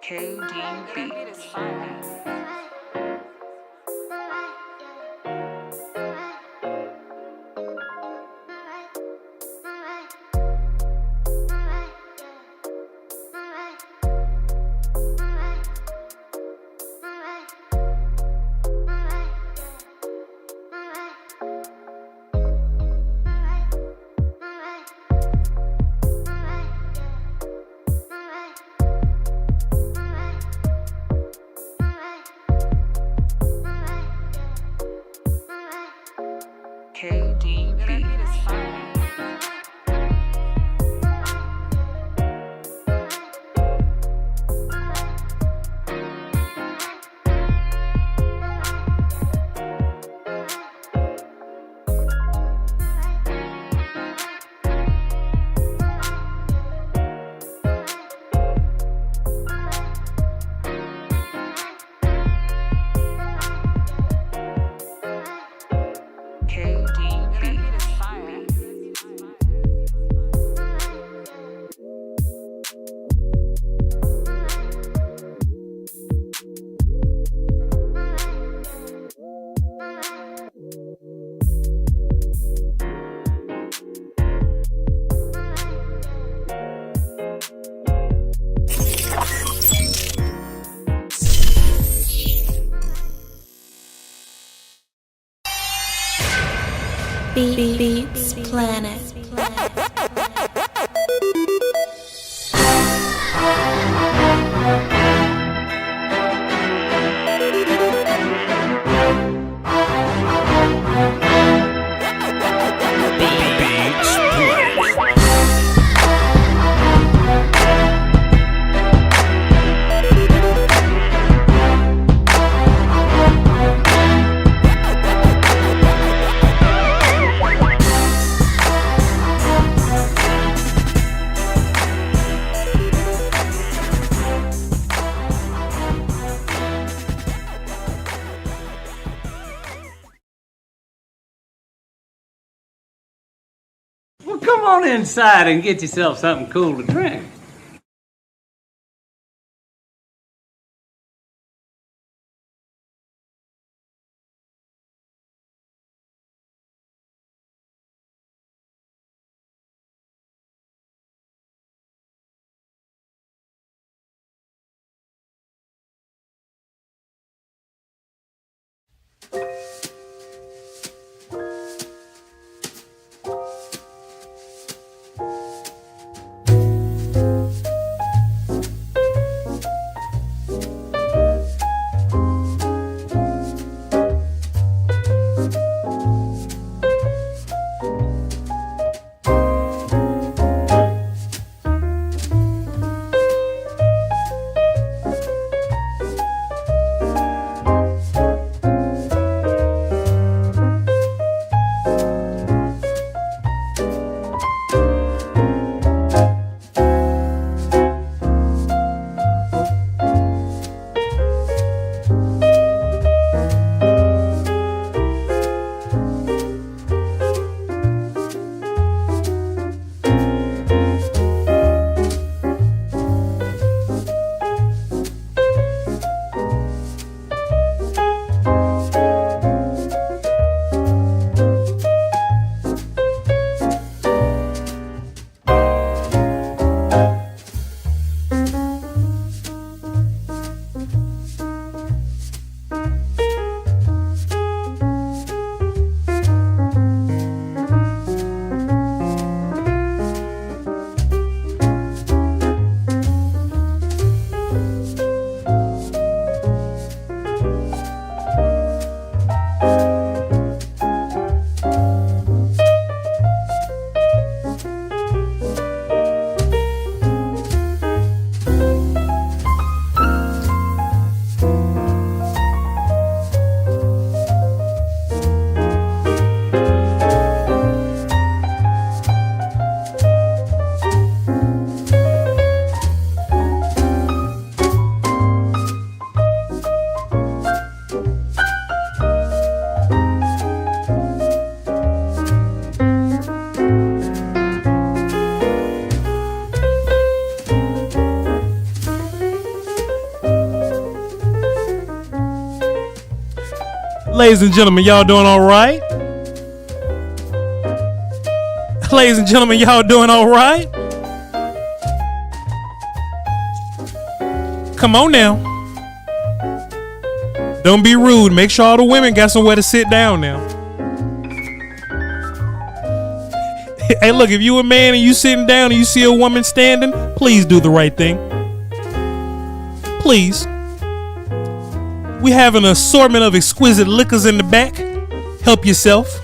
KD Beats. KD Beats. Beats Planet. Well, come on inside and get yourself something cool to drink. Ladies and gentlemen, y'all doing all right? Ladies and gentlemen, y'all doing all right? Come on now. Don't be rude. Make sure all the women got somewhere to sit down now. Hey, look, if you a man and you sitting down and you see a woman standing, please do the right thing. Please. We have an assortment of exquisite liquors in the back. Help yourself.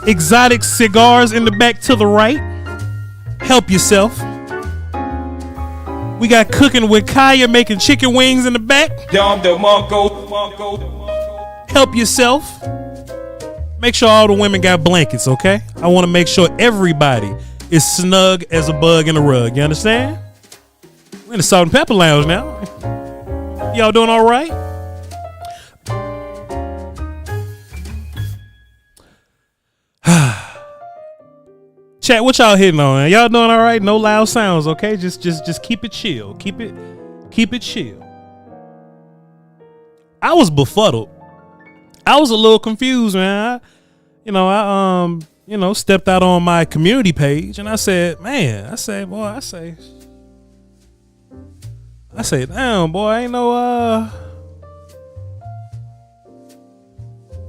Exotic cigars in the back to the right. Help yourself. We got cooking with Kaya making chicken wings in the back. Help yourself. Make sure all the women got blankets, okay? I want to make sure everybody is snug as a bug in a rug. You understand? We're in the Salt and Pepper Lounge now. Y'all doing all right? Chat, what y'all hitting on? Y'all doing all right? No loud sounds, okay? Just keep it chill. Keep it chill. I was befuddled. I was a little confused, man. I stepped out on my community page and I said, damn, boy, ain't no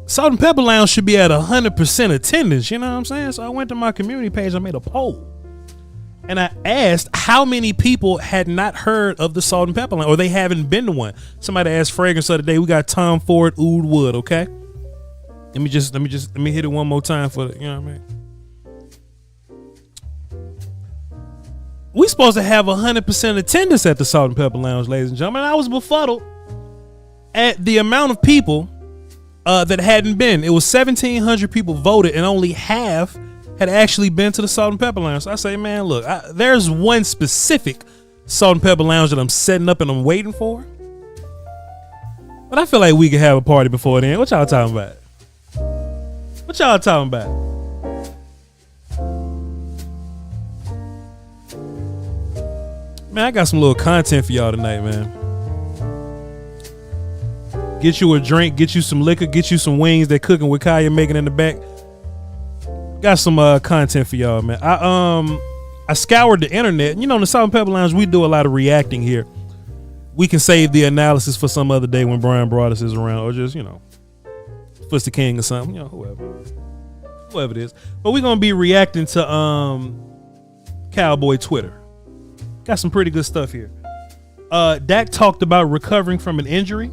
Salt and Pepper Lounge should be at 100% attendance, you know what I'm saying? So I went to my community page, I made a poll. And I asked how many people had not heard of the Salt and Pepper Lounge or they haven't been to one. Somebody asked Fragrance of the day. We got Tom Ford, Oud Wood, okay? Let me hit it one more time for the, you know what I mean? We supposed to have 100% attendance at the Salt and Pepper Lounge, ladies and gentlemen. I was befuddled at the amount of people that hadn't been. It was 1,700 people voted and only half had actually been to the Salt and Pepper Lounge. So I say, man, look, there's one specific Salt and Pepper Lounge that I'm setting up and I'm waiting for. But I feel like we could have a party before then. What y'all talking about? What y'all talking about? Man, I got some little content for y'all tonight, man. Get you a drink, get you some liquor, get you some wings that cooking with Kaya making in the back. Got some content for y'all, man. I scoured the internet. You know, in the Salt and Pepper Lounge, we do a lot of reacting here. We can save the analysis for some other day when Brian Broaddus is around, or just, Footsie King or something, whoever it is. But we're gonna be reacting to Cowboy Twitter. Got some pretty good stuff here. Dak talked about recovering from an injury.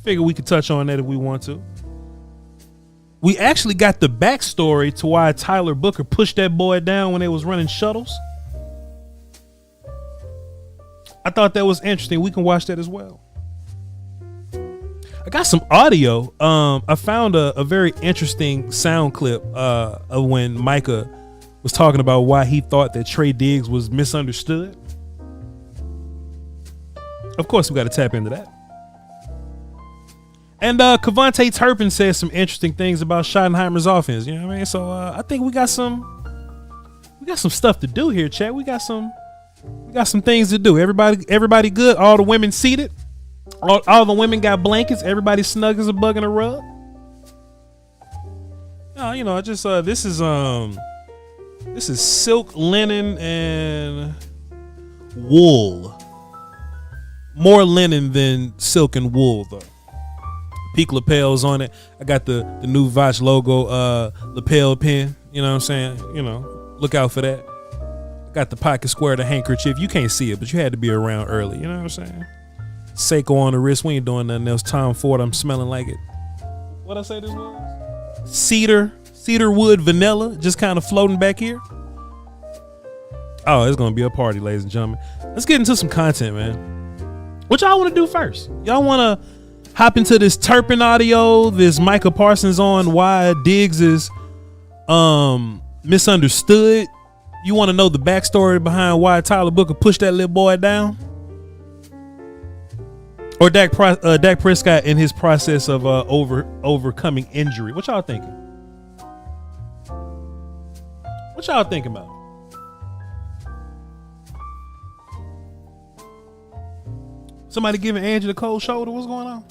Figure we could touch on that if we want to. We actually got the backstory to why Tyler Booker pushed that boy down when they was running shuttles. I thought that was interesting. We can watch that as well. I got some audio. I found a very interesting sound clip of when Micah was talking about why he thought that Trey Diggs was misunderstood. Of course, we got to tap into that. And Kevontae Turpin said some interesting things about Schottenheimer's offense. You know what I mean? So I think we got some stuff to do here, Chad. We got some things to do. Everybody good. All the women seated. All the women got blankets. Everybody snug as a bug in a rug. This is silk, linen, and wool. More linen than silk and wool, though. Peak lapels on it. I got the new Voch logo lapel pin. You know what I'm saying? Look out for that. Got the pocket square, the handkerchief. You can't see it, but you had to be around early. You know what I'm saying? Seiko on the wrist. We ain't doing nothing else. Tom Ford, I'm smelling like it. What I say this was? Cedar wood vanilla, just kind of floating back here. Oh, it's gonna be a party, ladies and gentlemen. Let's get into some content, man. What y'all want to do first? Y'all want to hop into this Turpin audio, this Micah Parsons on why Diggs is misunderstood? You want to know the backstory behind why Tyler Booker pushed that little boy down? Or Dak Prescott in his process of overcoming injury? What y'all thinking? What y'all thinking about? Somebody giving Angie the cold shoulder? What's going on?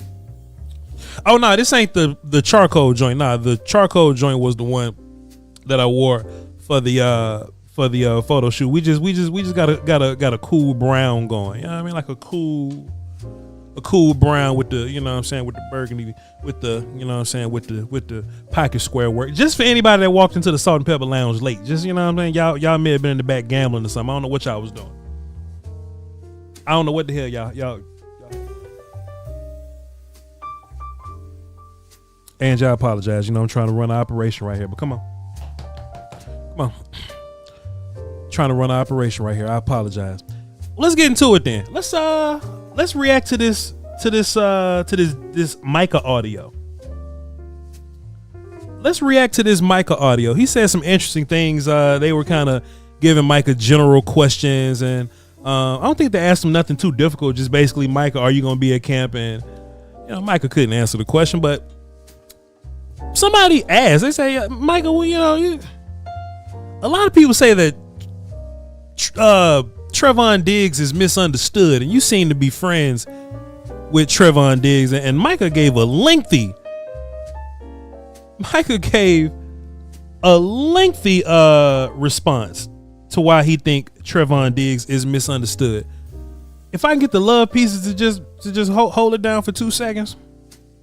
Oh no, this ain't the charcoal joint. Nah, the charcoal joint was the one that I wore for the photo shoot. We just got a cool brown going. You know what I mean? Like a cool brown with the, you know what I'm saying, with the burgundy, with the, you know what I'm saying, with the pocket square work. Just for anybody that walked into the Salt and Pepper Lounge late. Just, you know what I'm saying, y'all may have been in the back gambling or something. I don't know what y'all was doing. I don't know what the hell y'all. And I apologize. You know, I'm trying to run an operation right here, but come on. Trying to run an operation right here. I apologize. Let's get into it then. Let's react to this Micah audio. Let's react to this Micah audio. He said some interesting things. They were kind of giving Micah general questions, and I don't think they asked him nothing too difficult. Just basically, Micah, are you going to be at camp? And you know, Micah couldn't answer the question, but somebody asked. They say, Micah, well, you know, a lot of people say that Trevon Diggs is misunderstood, and you seem to be friends with Trevon Diggs, and Micah gave a lengthy response to why he think Trevon Diggs is misunderstood. If I can get the love pieces to just hold it down for 2 seconds,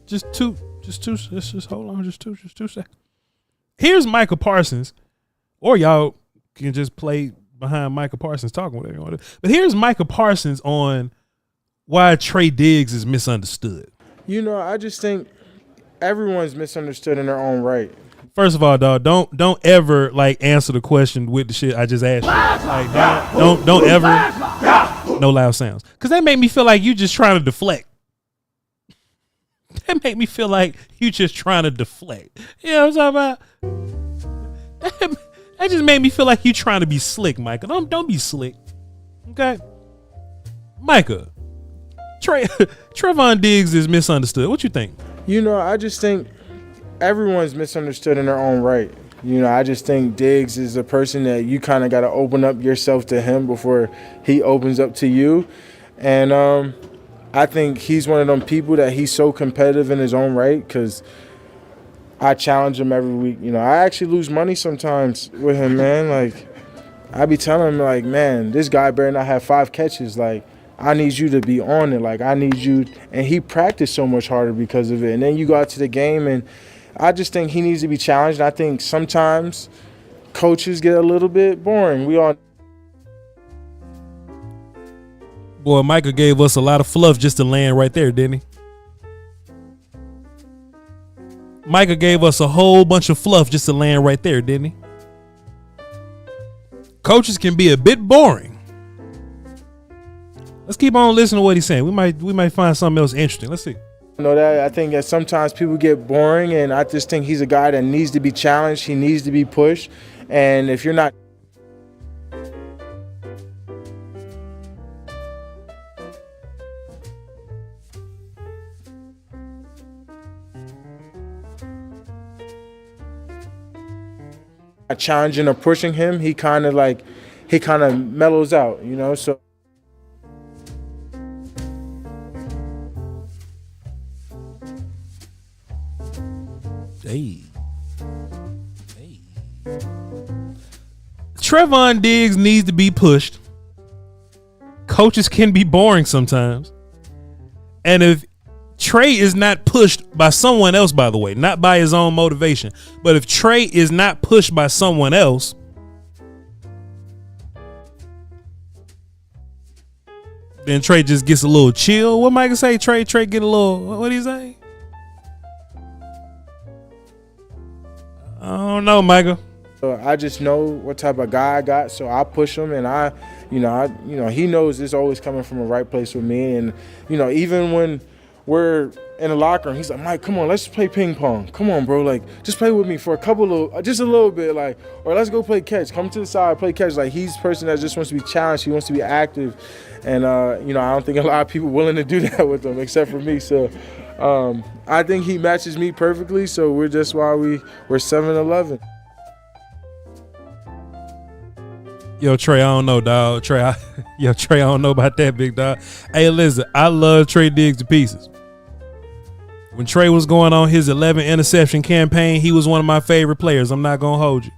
just two seconds. Here's Micah Parsons, or y'all can just play behind Micah Parsons talking, whatever you want to do. But here's Micah Parsons on why Trey Diggs is misunderstood. You know, I just think everyone's misunderstood in their own right. First of all, dog, don't ever like answer the question with the shit I just asked you. Like, don't ever, no loud sounds, because that made me feel like you just trying to deflect. That made me feel like you just trying to deflect. You know what I'm talking about? That just made me feel like you trying to be slick, Micah. Don't be slick. Okay? Micah, Trevon Diggs is misunderstood. What you think? You know, I just think everyone's misunderstood in their own right. You know, I just think Diggs is a person that you kind of got to open up yourself to him before he opens up to you. And I think he's one of them people that he's so competitive in his own right, because I challenge him every week. You know, I actually lose money sometimes with him, man. Like, I be telling him, like, man, this guy better not have 5 catches. Like, I need you to be on it. Like, I need you. And he practiced so much harder because of it. And then you go out to the game, and I just think he needs to be challenged. And I think sometimes coaches get a little bit boring. We all. Boy, Micah gave us a lot of fluff just to land right there, didn't he? Micah gave us a whole bunch of fluff just to land right there, didn't he? Coaches can be a bit boring. Let's keep on listening to what he's saying. We might find something else interesting. Let's see. You know, that I think that sometimes people get boring, and I just think he's a guy that needs to be challenged. He needs to be pushed. And if you're not challenging or pushing him, he kind of mellows out, you know. So hey. Trevon Diggs needs to be pushed. Coaches can be boring sometimes. And if Trey is not pushed by someone else, by the way, not by his own motivation, but if Trey is not pushed by someone else, then Trey just gets a little chill. What Micah say? Trey get a little, what do you say? I don't know, Micah. I just know what type of guy I got, so I push him, and he knows it's always coming from the right place with me. And you know, even when we're in the locker room, he's like, Mike, come on, let's play ping pong. Come on, bro, like just play with me for just a little bit, like, or let's go play catch. Come to the side, play catch. Like, he's a person that just wants to be challenged. He wants to be active, and I don't think a lot of people willing to do that with him, except for me. So I think he matches me perfectly. So we're 7-11. Yo, Trey, I don't know, dog. Trey, I don't know about that, big dog. Hey, listen, I love Trey Diggs to pieces. When Trey was going on his 11 interception campaign, he was one of my favorite players. I'm not gonna hold you.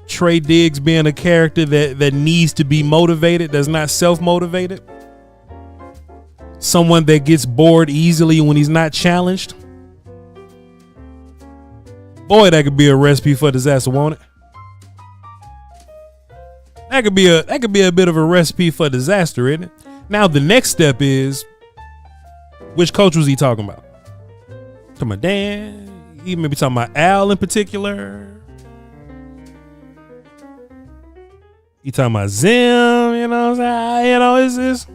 Trey Diggs being a character that needs to be motivated, that's not self-motivated. Someone that gets bored easily when he's not challenged. Boy, that could be a recipe for disaster, won't it? That could be a bit of a recipe for disaster, isn't it? Now the next step is, which coach was he talking about? Talking about Dan? He may be talking about Al in particular. He talking about Zim, you know what I'm saying? You know, it's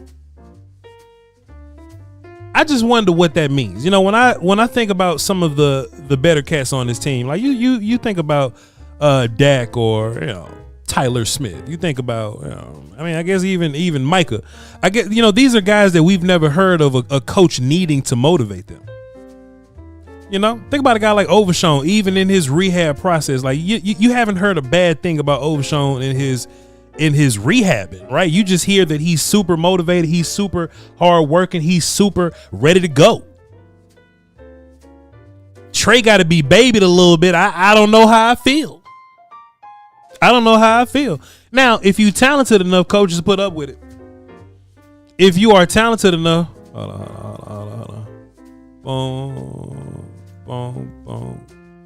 I just wonder what that means. You know, when I think about some of the better cats on this team, like you think about Dak or, you know, Tyler Smith. You think about, you know, I mean, I guess even Micah. I guess, you know, these are guys that we've never heard of a coach needing to motivate them. You know, think about a guy like Overshown, even in his rehab process. Like you haven't heard a bad thing about Overshown in his rehabbing, right? You just hear that he's super motivated, he's super hard working, he's super ready to go. Trey got to be babied a little bit. I don't know how I feel. I don't know how I feel. Now, if you talented enough, coaches put up with it. If you are talented enough, hold on.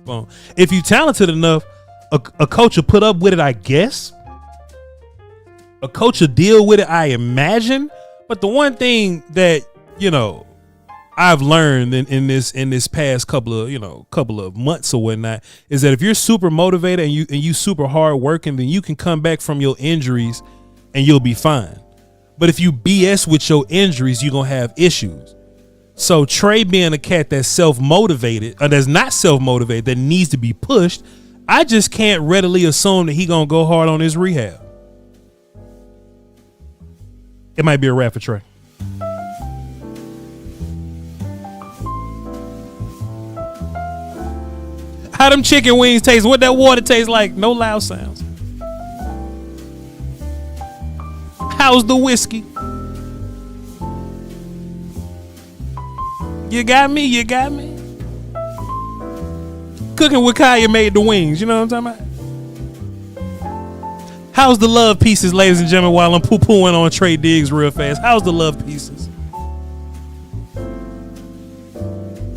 Boom. If you talented enough, a coach will put up with it, I guess. A coach will deal with it, I imagine. But the one thing that, you know, I've learned in this past couple of months or whatnot is that if you're super motivated and you super hard working, then you can come back from your injuries and you'll be fine. But if you BS with your injuries, you're gonna have issues. So Trey being a cat that's self-motivated or that's not self-motivated, that needs to be pushed, I just can't readily assume that he gonna go hard on his rehab. It might be a wrap for Trey. How them chicken wings taste? What that water tastes like? No loud sounds. How's the whiskey? You got me. Cooking with Kaya made the wings. You know what I'm talking about? How's the love pieces, ladies and gentlemen, while I'm poo-pooing on Trey Diggs real fast? How's the love pieces?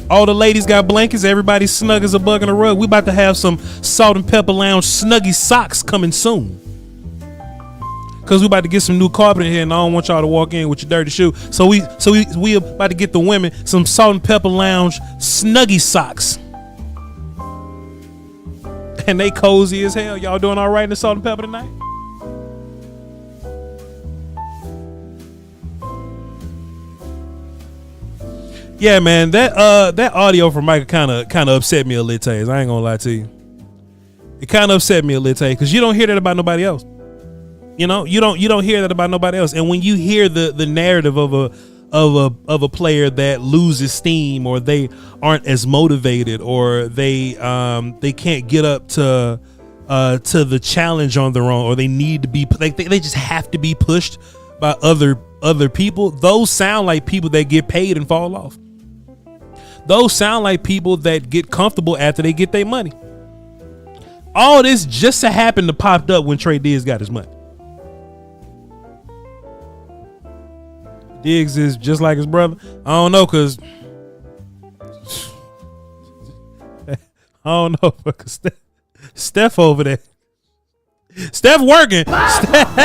All the ladies got blankets. Everybody snug as a bug in a rug. We about to have some Salt and Pepper Lounge Snuggie socks coming soon. Because we about to get some new carpet in here, and I don't want y'all to walk in with your dirty shoe. So we about to get the women some Salt and Pepper Lounge Snuggie socks. And they cozy as hell. Y'all doing all right in the Salt and Pepper tonight? Yeah, man, that audio from Micah kind of upset me a little. I ain't gonna lie to you. It kind of upset me a little because you don't hear that about nobody else. You know, you don't hear that about nobody else. And when you hear the narrative of a player that loses steam, or they aren't as motivated, or they can't get up to the challenge on their own, or they need to be they just have to be pushed by other people, those sound like people that get paid and fall off. Those sound like people that get comfortable after they get their money. All this just so happened to pop up when Trey Diggs got his money. Diggs is just like his brother. I don't know, cause Steph over there. Steph working. Steph,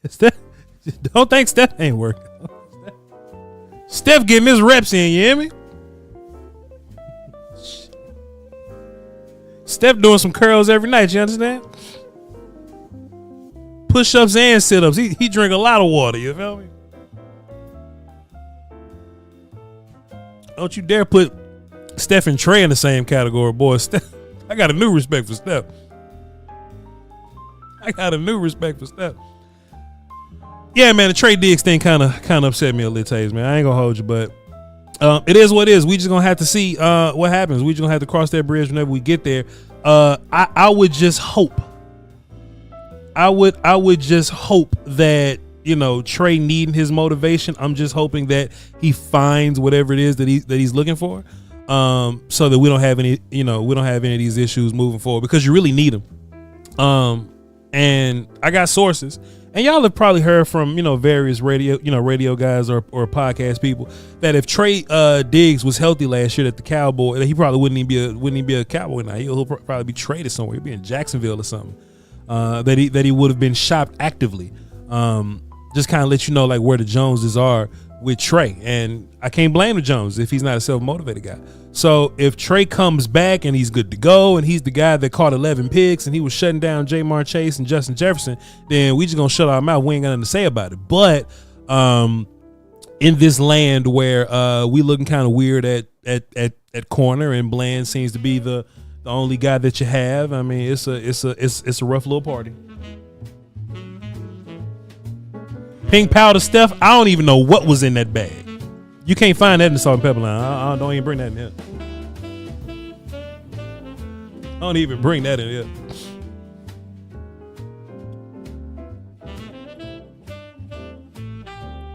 Steph. Don't think Steph ain't working. Steph getting his reps in, you hear me? Steph doing some curls every night, you understand? Push-ups and sit-ups. He drink a lot of water, you feel me? Don't you dare put Steph and Trey in the same category, boy. Steph, I got a new respect for Steph. Yeah, man, the Trey Diggs thing kind of upset me a little, man. I ain't gonna hold you, but it is what it is. We just gonna have to see what happens. We just gonna have to cross that bridge whenever we get there. I would just hope I would just hope that, you know, Trey needing his motivation, I'm just hoping that he finds whatever it is that he's looking for, so that we don't have any of these issues moving forward, because you really need them. And I got sources, and y'all have probably heard from, you know, various radio guys or podcast people, that if Trey Diggs was healthy last year at the Cowboys, he probably wouldn't even be a Cowboy now. He'll probably be traded somewhere. He'd be in Jacksonville or something. That he would have been shopped actively. Just kind of let you know like where the Joneses are with Trey, and I can't blame the Jones if he's not a self-motivated guy. So if Trey comes back and he's good to go, and he's the guy that caught 11 picks and he was shutting down Jamar Chase and Justin Jefferson, then we just gonna shut our mouth. We ain't got nothing to say about it. But in this land where we looking kind of weird at corner, and Bland seems to be the only guy that you have, I mean, it's a rough little party. Pink powder stuff, I don't even know what was in that bag. You can't find that in the salt and pepper line. I don't even bring that in here. I don't even bring that in here.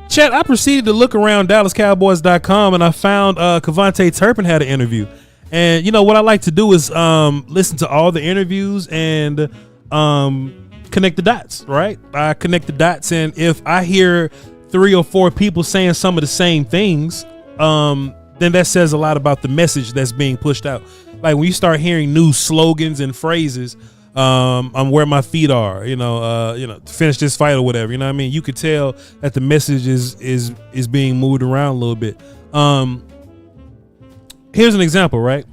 Chat, I proceeded to look around DallasCowboys.com, and I found Kevontae Turpin had an interview. And you know what I like to do is listen to all the interviews and connect the dots, right? I connect the dots, and if I hear 3 or 4 people saying some of the same things, then that says a lot about the message that's being pushed out. Like when you start hearing new slogans and phrases, I'm where my feet are, finish this fight or whatever, you know what I mean? You could tell that the message is being moved around a little bit. Here's an example, right?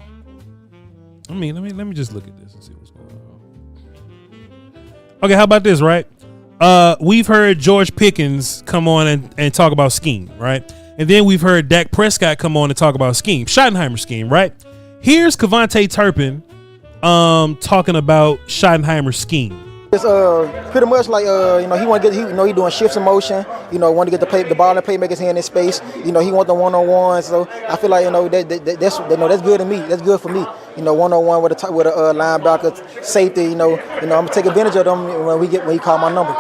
I mean, let me just look at this and see what's going on. Okay, how about this, right? We've heard George Pickens come on and talk about scheme, right? And then we've heard Dak Prescott come on and talk about scheme, Schottenheimer scheme, right? Here's Kevontae Turpin talking about Schottenheimer scheme. It's pretty much like he want to get he doing shifts in motion, want to get the ball and playmakers hand in space, he want the one-on-one. So I feel like that's good to me. That's good for me. One-on-one with a linebacker, safety. I'm gonna take advantage of them when you call my number.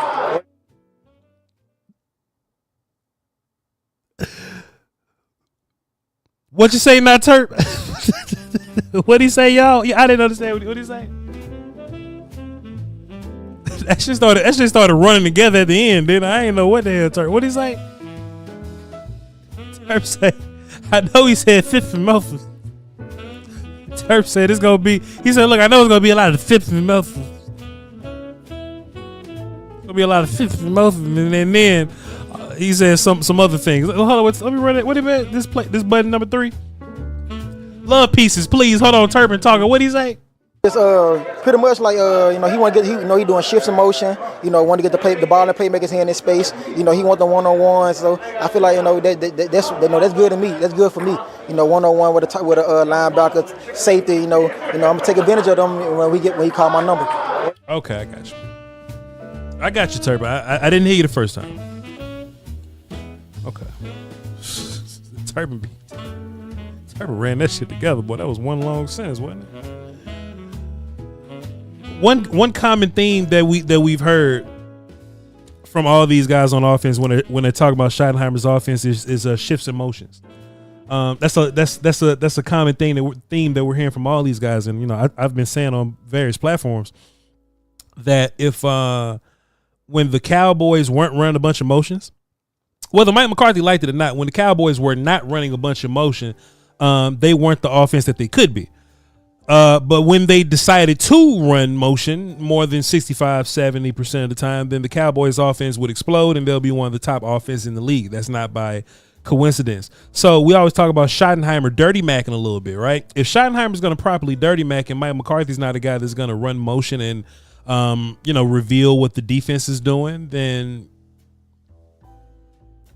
What you say now, Turp? What'd he say, y'all? Yeah, I didn't understand what he say. That shit started running together at the end. Then I ain't know what the hell Turp. What'd he say? Turp said, I know he said fifth and Memphis. Turp said it's gonna be. He said, look, I know it's gonna be a lot of fifth and Memphis. Gonna be a lot of fifth and Memphis, and then he said some other things. Hold on, let me run it. What do you mean? This button number 3. Love pieces, please. Hold on, Turpin talking. What do you say? It's pretty much like he want to get he doing shifts in motion, want to get the ball and playmakers hand in space, he want the one-on-one. So I feel like that's good to me. That's good for me. One-on-one with a linebacker, safety. I'm gonna take advantage of them when you call my number. Okay, I got you, Turpin. I didn't hear you the first time. Okay. Turpin ran that shit together, boy. That was one long sentence, wasn't it? One common theme that we've heard from all these guys on offense when they talk about Schottenheimer's offense is shifts in motions. That's a common theme that we're hearing from all these guys, and I've been saying on various platforms that if when the Cowboys weren't running a bunch of motions, whether Mike McCarthy liked it or not, when the Cowboys were not running a bunch of motion, they weren't the offense that they could be. But when they decided to run motion more than 65-70% of the time, then the Cowboys offense would explode and they'll be one of the top offenses in the league. That's not by coincidence. So we always talk about Schottenheimer dirty macking a little bit, right? If Schottenheimer's going to properly dirty mack and Mike McCarthy's not a guy that's going to run motion and reveal what the defense is doing, then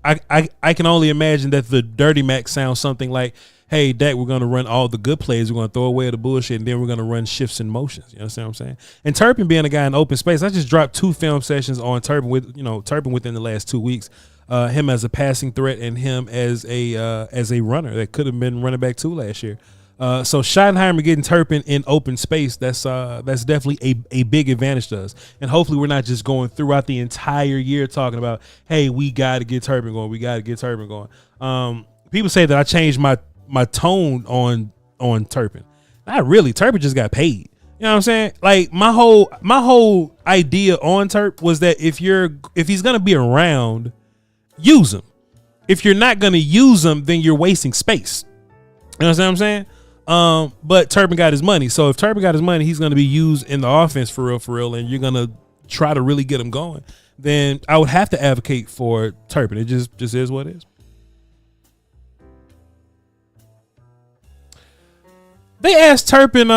I can only imagine that the dirty mac sounds something like, hey, Dak, we're going to run all the good plays. We're going to throw away the bullshit, and then we're going to run shifts and motions. You understand what I'm saying? And Turpin being a guy in open space, I just dropped 2 film sessions on Turpin within the last 2 weeks. Him as a passing threat and him as a runner that could have been running back 2 last year. So Schottenheimer getting Turpin in open space, that's definitely a big advantage to us. And hopefully we're not just going throughout the entire year talking about, hey, we got to get Turpin going. We got to get Turpin going. People say that I changed my tone on Turpin. Not really. Turpin just got paid. You know what I'm saying? Like my whole idea on Turp was that if he's gonna be around, use him. If you're not gonna use him, then you're wasting space. You know what I'm saying? But Turpin got his money. So if Turpin got his money, he's gonna be used in the offense for real, and you're gonna try to really get him going. Then I would have to advocate for Turpin. It just is what it is. They asked Turpin,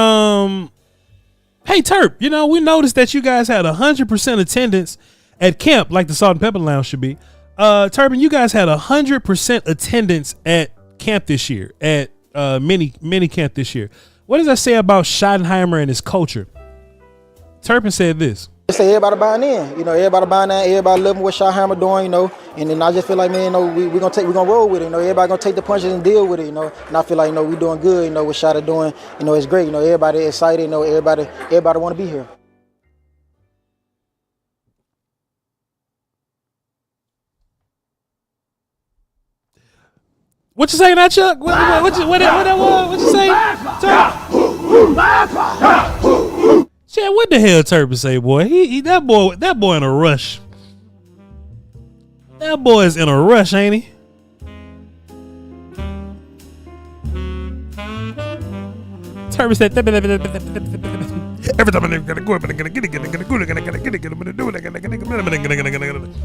hey Turp, we noticed that you guys had 100% attendance at camp, like the Salt and Pepper Lounge should be. Turpin, you guys had 100% attendance at camp this year, at mini camp this year. What does that say about Schottenheimer and his culture? Turpin said this. I say everybody buying in, everybody buying in, everybody loving what Schottenheimer doing, and then I just feel like, man, we're gonna roll with it, everybody gonna take the punches and deal with it, and I feel like, we doing good, what Schott doing, it's great, everybody excited, everybody want to be here. What you say now, Chuck? What you say? Shit, what the hell Turpin say, boy? That boy in a rush. That boy is in a rush, ain't he? Turpin said every time I'm gonna go up and I'm gonna get it, I'm gonna do it.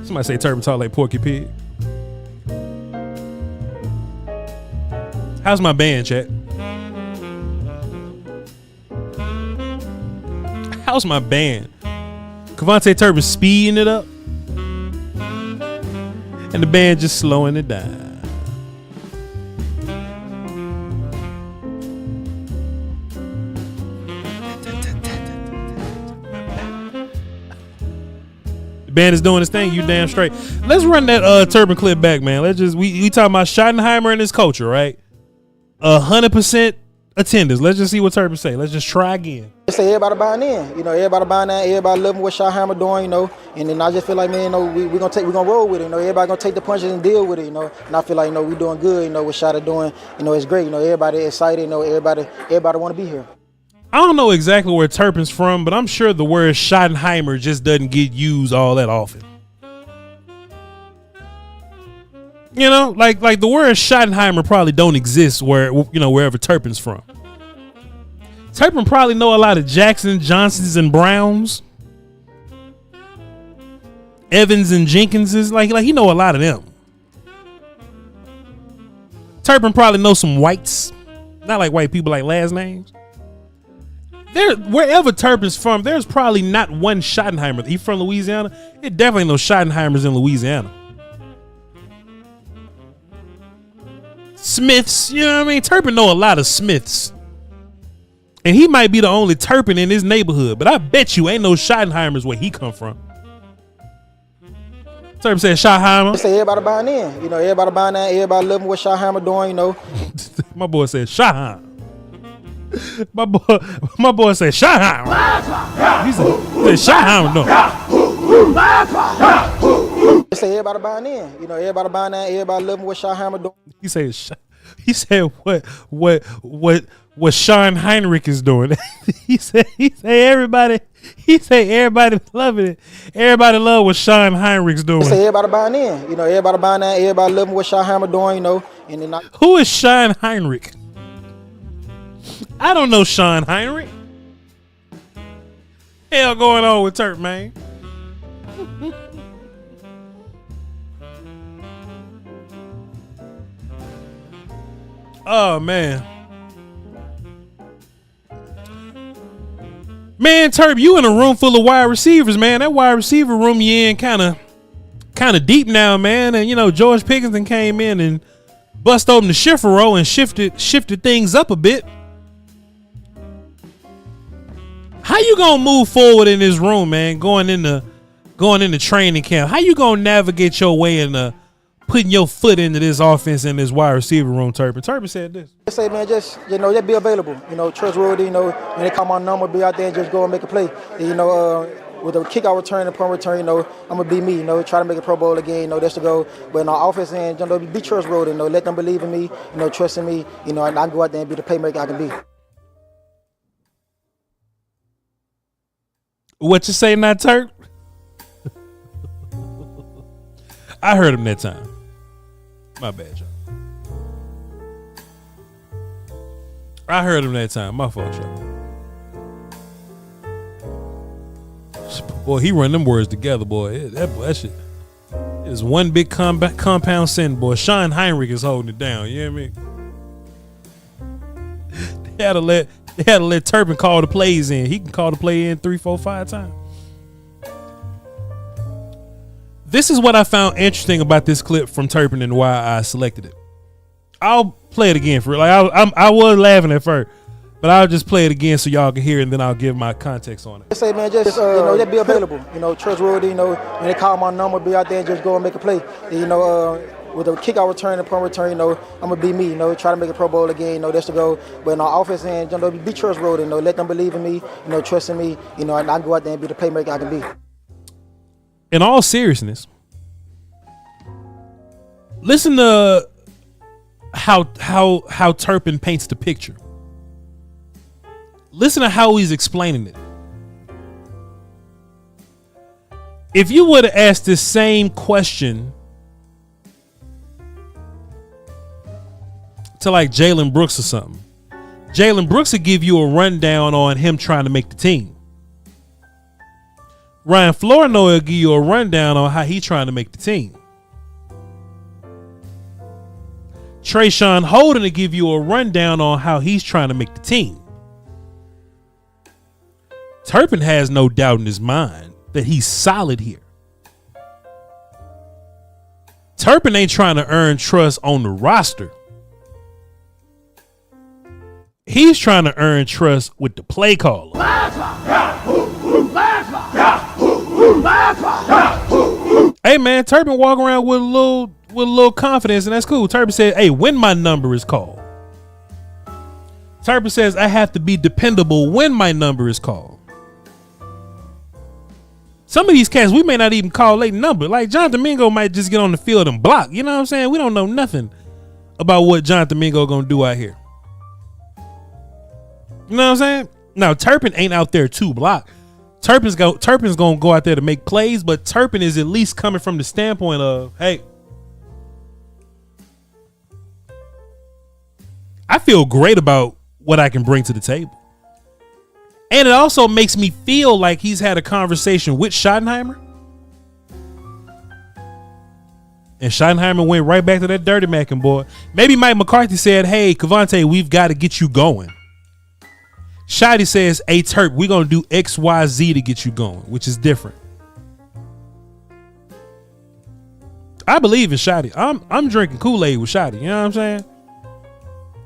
Somebody say Turpin talk like Porky Pig. How's my band, chat? How's my band? Cavante Turpin speeding it up, and the band just slowing it down. The band is doing its thing. You damn straight. Let's run that Turpin clip back, man. We talking about Schottenheimer and his culture, right? 100% attendance. Let's just see what Turpin say. Let's just try again. I say everybody buying in, everybody buying in, everybody loving what Schottenheimer doing, and then I just feel like, man, we're gonna roll with it, everybody gonna take the punches and deal with it, and I feel like, we doing good, what Schott doing, it's great, everybody excited, everybody want to be here. I don't know exactly where Turpin's from, but I'm sure the word Schottenheimer just doesn't get used all that often. Like the word Schottenheimer probably don't exist wherever Turpin's from. Turpin probably know a lot of Jackson, Johnsons, and Browns, Evans and Jenkinses. Like he know a lot of them. Turpin probably know some whites, not like white people like last names. Wherever Turpin's from, there's probably not one Schottenheimer. He from Louisiana. It definitely no Schottenheimers in Louisiana. Smiths, Turpin know a lot of Smiths. And he might be the only Turpin in his neighborhood, but I bet you ain't no Schottenheimers where he come from. Turpin said Schottenheimer. I say everybody buying in, everybody buying in, everybody loving what Schottenheimer doing, My boy said Schottenheimer. My boy said Schottenheimer. He said Schottenheimer, no. I say everybody buying in, everybody buying in, everybody loving what Schottenheimer doing. He said what Sean Heinrich is doing. he said everybody loving it. Everybody love what Sean Heinrich's doing. I say everybody buying in, everybody buying in, everybody loving what Schottenheimer doing, and then who is Sean Heinrich? I don't know Sean Heinrich. Hell going on with Turp, man. Oh man. Man, Turp, you in a room full of wide receivers, man. That wide receiver room you in kind of deep now, man. And George Pickens came in and bust open the shifter row and shifted things up a bit. How you gonna move forward in this room, man? Going into training camp. How you gonna navigate your way into putting your foot into this offense and this wide receiver room, Turpin? Turpin said this. I say, man, just just be available. Trustworthy. When they call my number, be out there and just go and make a play. With a kickout return and punt return, I'm gonna be me. Try to make a Pro Bowl again. That's the goal. But in our offense end, be trustworthy. Let them believe in me. Trust in me. And I can go out there and be the playmaker I can be. What you say now, Turk? I heard him that time. My bad, y'all. I heard him that time. My fault, y'all. Boy, he run them words together, boy. That shit is one big compound sentence, boy. Sean Heinrich is holding it down. You know what I mean? They had to let Turpin call the plays in. He can call the play in 3, 4, 5 times. This is what I found interesting about this clip from Turpin and why I selected it. I'll play it again for real. I was laughing at first, but I'll just play it again so y'all can hear it, and then I'll give my context on it. I say, man, just be available. Trustworthy. When they call my number, be out there and just go and make a play. With a kickout return and punt return, I'm gonna be me. Try to make a Pro Bowl again. That's the goal. But in our offense end, be trustworthy. Let them believe in me. Trust in me. And I can go out there and be the playmaker I can be. In all seriousness, listen to how Turpin paints the picture. Listen to how he's explaining it. If you would have asked this same question to like Jalen Brooks or something, Jalen Brooks would give you a rundown on him trying to make the team. Ryan Flournoy will give you a rundown on how he's trying to make the team. Trayshawn Holden will give you a rundown on how he's trying to make the team. Turpin has no doubt in his mind that he's solid here. Turpin ain't trying to earn trust on the roster. He's trying to earn trust with the play caller. Hey man, Turpin walk around with a little confidence, and that's cool. Turpin said, hey, when my number is called. Turpin says, I have to be dependable when my number is called. Some of these cats, we may not even call late number. Like Jonathan Mingo might just get on the field and block. You know what I'm saying? We don't know nothing about what Jonathan Mingo gonna do out here. You know what I'm saying? Now, Turpin ain't out there to block. Turpin's gonna go out there to make plays, but Turpin is at least coming from the standpoint of, hey, I feel great about what I can bring to the table. And it also makes me feel like he's had a conversation with Schottenheimer. And Schottenheimer went right back to that dirty macking, boy. Maybe Mike McCarthy said, hey, Cavante, we've got to get you going. Shotty says, hey, Turp, we're going to do X, Y, Z to get you going, which is different. I believe in Shotty. I'm drinking Kool-Aid with Shotty. You know what I'm saying?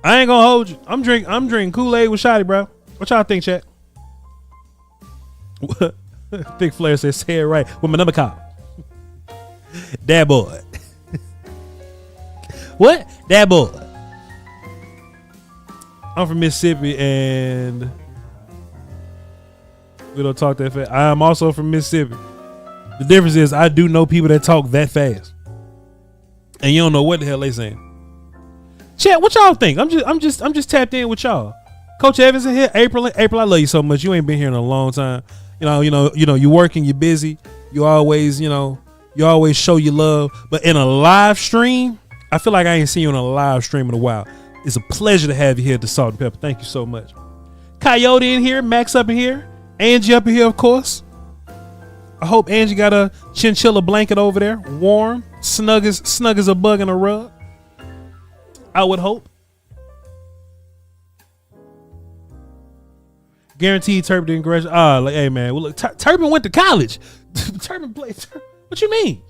I ain't going to hold you. I'm drinking Kool-Aid with Shotty, bro. What y'all think, chat? Thick Flair says, say it right. With my number call. That boy. What? That boy. I'm from Mississippi and we don't talk that fast. I'm also from Mississippi. The difference is I do know people that talk that fast. And you don't know what the hell they saying. Chat, what y'all think? I'm just tapped in with y'all. Coach Evans in here. April, I love you so much. You ain't been here in a long time. You know, you working, you're busy. You always show your love. But in a live stream, I feel like I ain't seen you in a live stream in a while. It's a pleasure to have you here at the Salt and Pepper. Thank you so much. Coyote in here, Max up in here, Angie up in here, of course. I hope Angie got a chinchilla blanket over there, warm, snug as a bug in a rug. I would hope. Guaranteed Turpin didn't graduate. Like, hey man, well look, Turpin went to college. Turpin played. What you mean?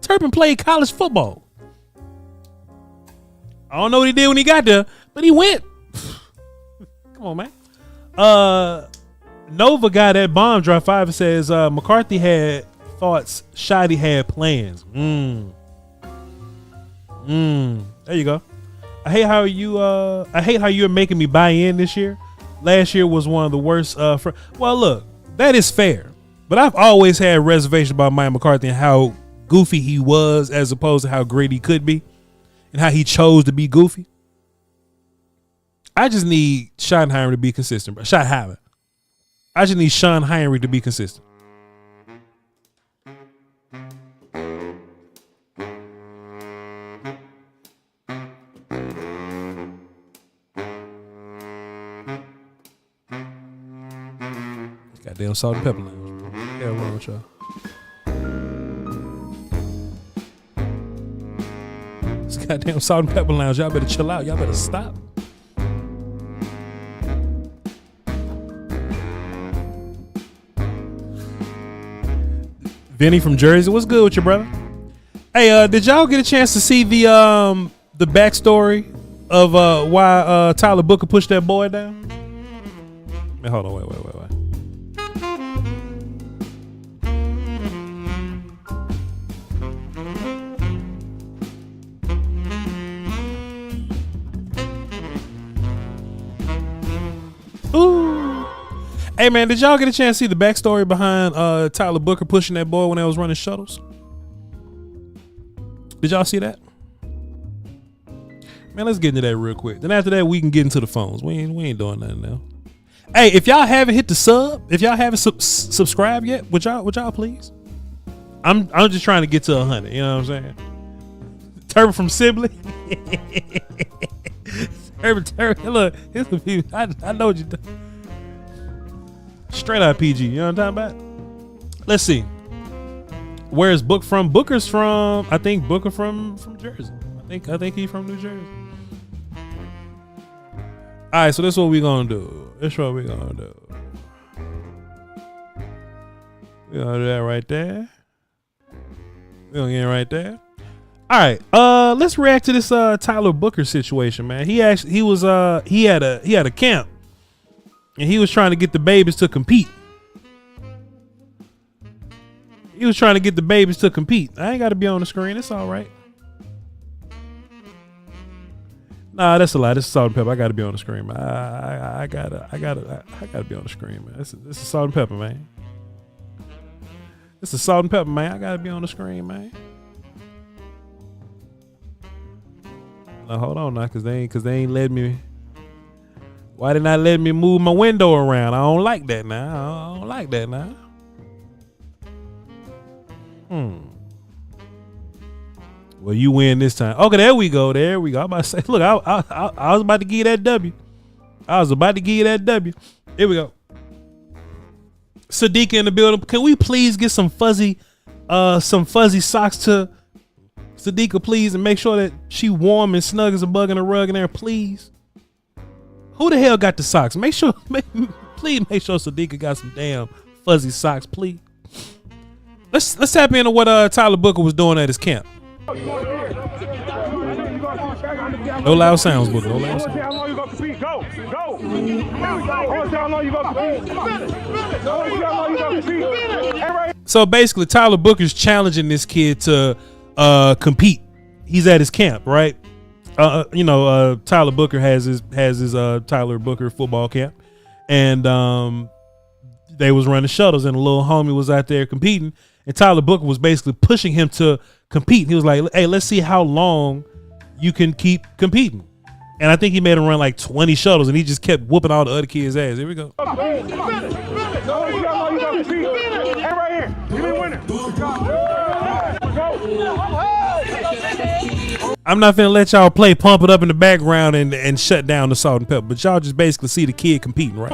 Turpin played college football. I don't know what he did when he got there, but he went. Come on, man. Nova got that bomb drop 5 and says McCarthy had thoughts. Shotty had plans. There you go. I hate how you're making me buy in this year. Last year was one of the worst. Well, look, that is fair, but I've always had reservations about Mike McCarthy and how goofy he was, as opposed to how great he could be, and how he chose to be goofy. I just need Schottenheimer to be consistent, bro. Schottenheimer. I just need Sean Heinrich to be consistent. Goddamn salt and pepper lounge. What the hell wrong with y'all? This goddamn salt and pepper lounge. Y'all better chill out. Y'all better stop. Vinny from Jersey, what's good with you, brother? Hey, did y'all get a chance to see the backstory of why Tyler Booker pushed that boy down? Man, hold on, wait. Ooh. Hey man, did y'all get a chance to see the backstory behind Tyler Booker pushing that boy when they was running shuttles? Did y'all see that? Man, let's get into that real quick. Then after that, we can get into the phones. We ain't doing nothing now. Hey, if y'all haven't hit the sub, if y'all haven't subscribed yet, would y'all please? I'm just trying to get to 100. You know what I'm saying? Turpin from Sibley. Turpin, look, I know what you do. Straight out PG, you know what I'm talking about? Let's see. Where's Book from? Booker's from, I think Booker from Jersey. I think he's from New Jersey. All right, so this is what we're gonna do. We're gonna do that right there. We're gonna get it right there. All right, let's react to this Tyler Booker situation, man. He had a camp. And he was trying to get the babies to compete. I ain't got to be on the screen. It's all right. Nah, that's a lie. This is salt and pepper. I got to be on the screen, man. I gotta be on the screen, man. This is salt and pepper, man. This is salt and pepper, man. I got to be on the screen, man. Now hold on, now, cause they ain't let me. Why did not let me move my window around? I don't like that now. Well, you win this time. Okay, there we go. I'm about to say, look, I was about to give you that W. Here we go. Sadiqa in the building. Can we please get some fuzzy socks to Sadiqa, please, and make sure that she warm and snug as a bug in a rug in there, please. Who the hell got the socks? Please make sure Sadiqa got some damn fuzzy socks, please. Let's tap into what Tyler Booker was doing at his camp. No loud sounds, Booker. No loud sounds. So basically, Tyler Booker's challenging this kid to compete. He's at his camp, right? Tyler Booker has his Tyler Booker football camp, and they was running shuttles, and a little homie was out there competing, and Tyler Booker was basically pushing him to compete. He was like, "Hey, let's see how long you can keep competing." And I think he made him run like 20 shuttles, and he just kept whooping all the other kids' ass. Here we go. I'm not finna let y'all play Pump It Up in the background and shut down the salt and pepper, but y'all just basically see the kid competing, right?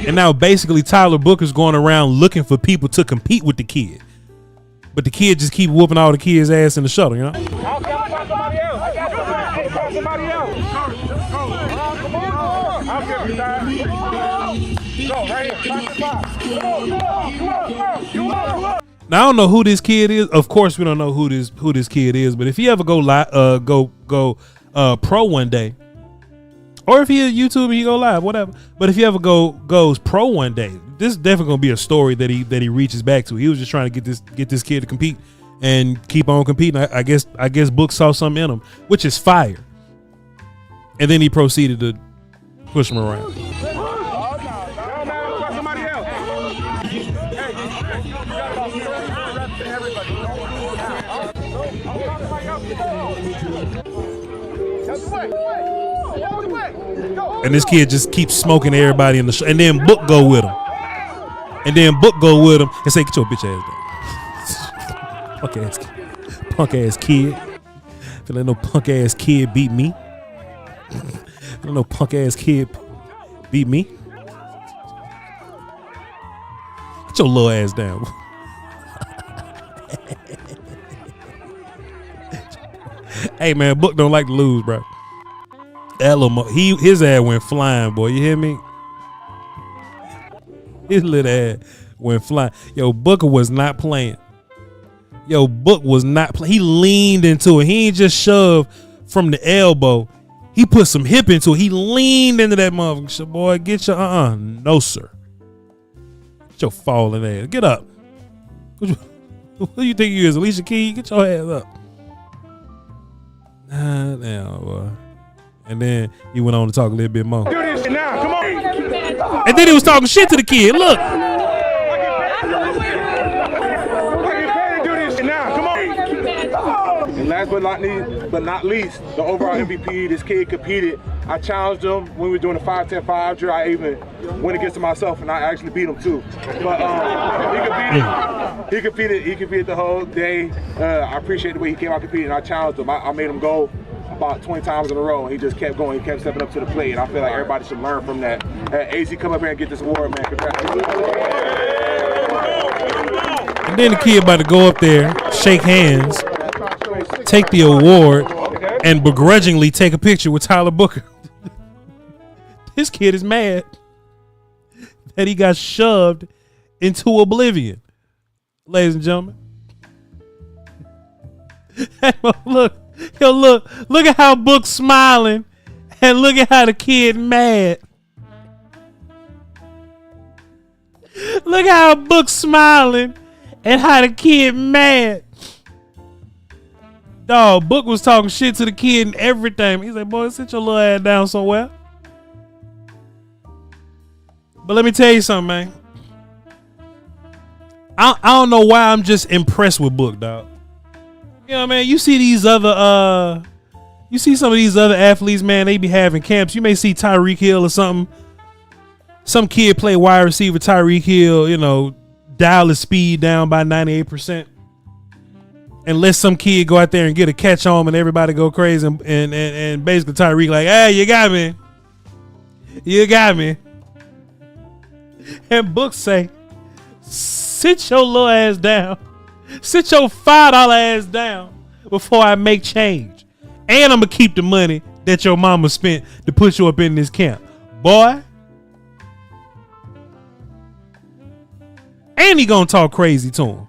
And now basically Tyler Booker's going around looking for people to compete with the kid, but the kid just keep whooping all the kids' ass in the shuttle, you know? Now I don't know who this kid is. Of course, we don't know who this kid is. But if he ever go pro one day, Or if he is YouTube and he go live, whatever. But if he ever goes pro one day, this is definitely gonna be a story that he reaches back to. He was just trying to get this kid to compete and keep on competing. I guess Book saw something in him, which is fire. And then he proceeded to push him around. And this kid just keeps smoking everybody in the show. And then Book go with him. And say, get your bitch ass down. Punk ass kid. Feel like no punk ass kid beat me. Feel like no punk ass kid beat me. Get your little ass down. Hey man, Book don't like to lose, bro. That little his ass went flying, boy. You hear me? His little ass went flying. Yo, Booker was not playing. He leaned into it. He ain't just shoved from the elbow. He put some hip into it. He leaned into that motherfucker. Boy, get your no sir. Get your falling ass. Get up. Who do you think you is, Alicia Keys? Get your ass up. Damn, boy. And then he went on to talk a little bit more. Do this now, come on. And then he was talking shit to the kid. Look. I get paid to do this now, come on. And last but not least, the overall MVP, this kid competed. I challenged him when we were doing the 5-10-5 drill. I even went against him myself and I actually beat him too. But he competed the whole day. I appreciate the way he came out competing. I challenged him. I made him go about 20 times in a row, and he just kept going. He kept stepping up to the plate, and I feel like everybody should learn from that. AZ, come up here and get this award, man. Congratulations. And then the kid about to go up there, shake hands, take the award, and begrudgingly take a picture with Tyler Booker. This kid is mad that he got shoved into oblivion. Ladies and gentlemen. Look at how Book's smiling, and look at how the kid mad. Look at how Book's smiling, and how the kid mad. Dog, Book was talking shit to the kid and everything. He's like, boy, sit your little ass down somewhere. But let me tell you something, man. I don't know why I'm just impressed with Book, dog. You know, man, you see these other, you see some of these other athletes, man, they be having camps. You may see Tyreek Hill or something. Some kid play wide receiver, Tyreek Hill, you know, dial his speed down by 98%. And let some kid go out there and get a catch on and everybody go crazy. And basically Tyreek like, hey, you got me. You got me. And Book say, sit your little ass down. Sit your $5 ass down before I make change. And I'm going to keep the money that your mama spent to put you up in this camp. Boy. And he going to talk crazy to him.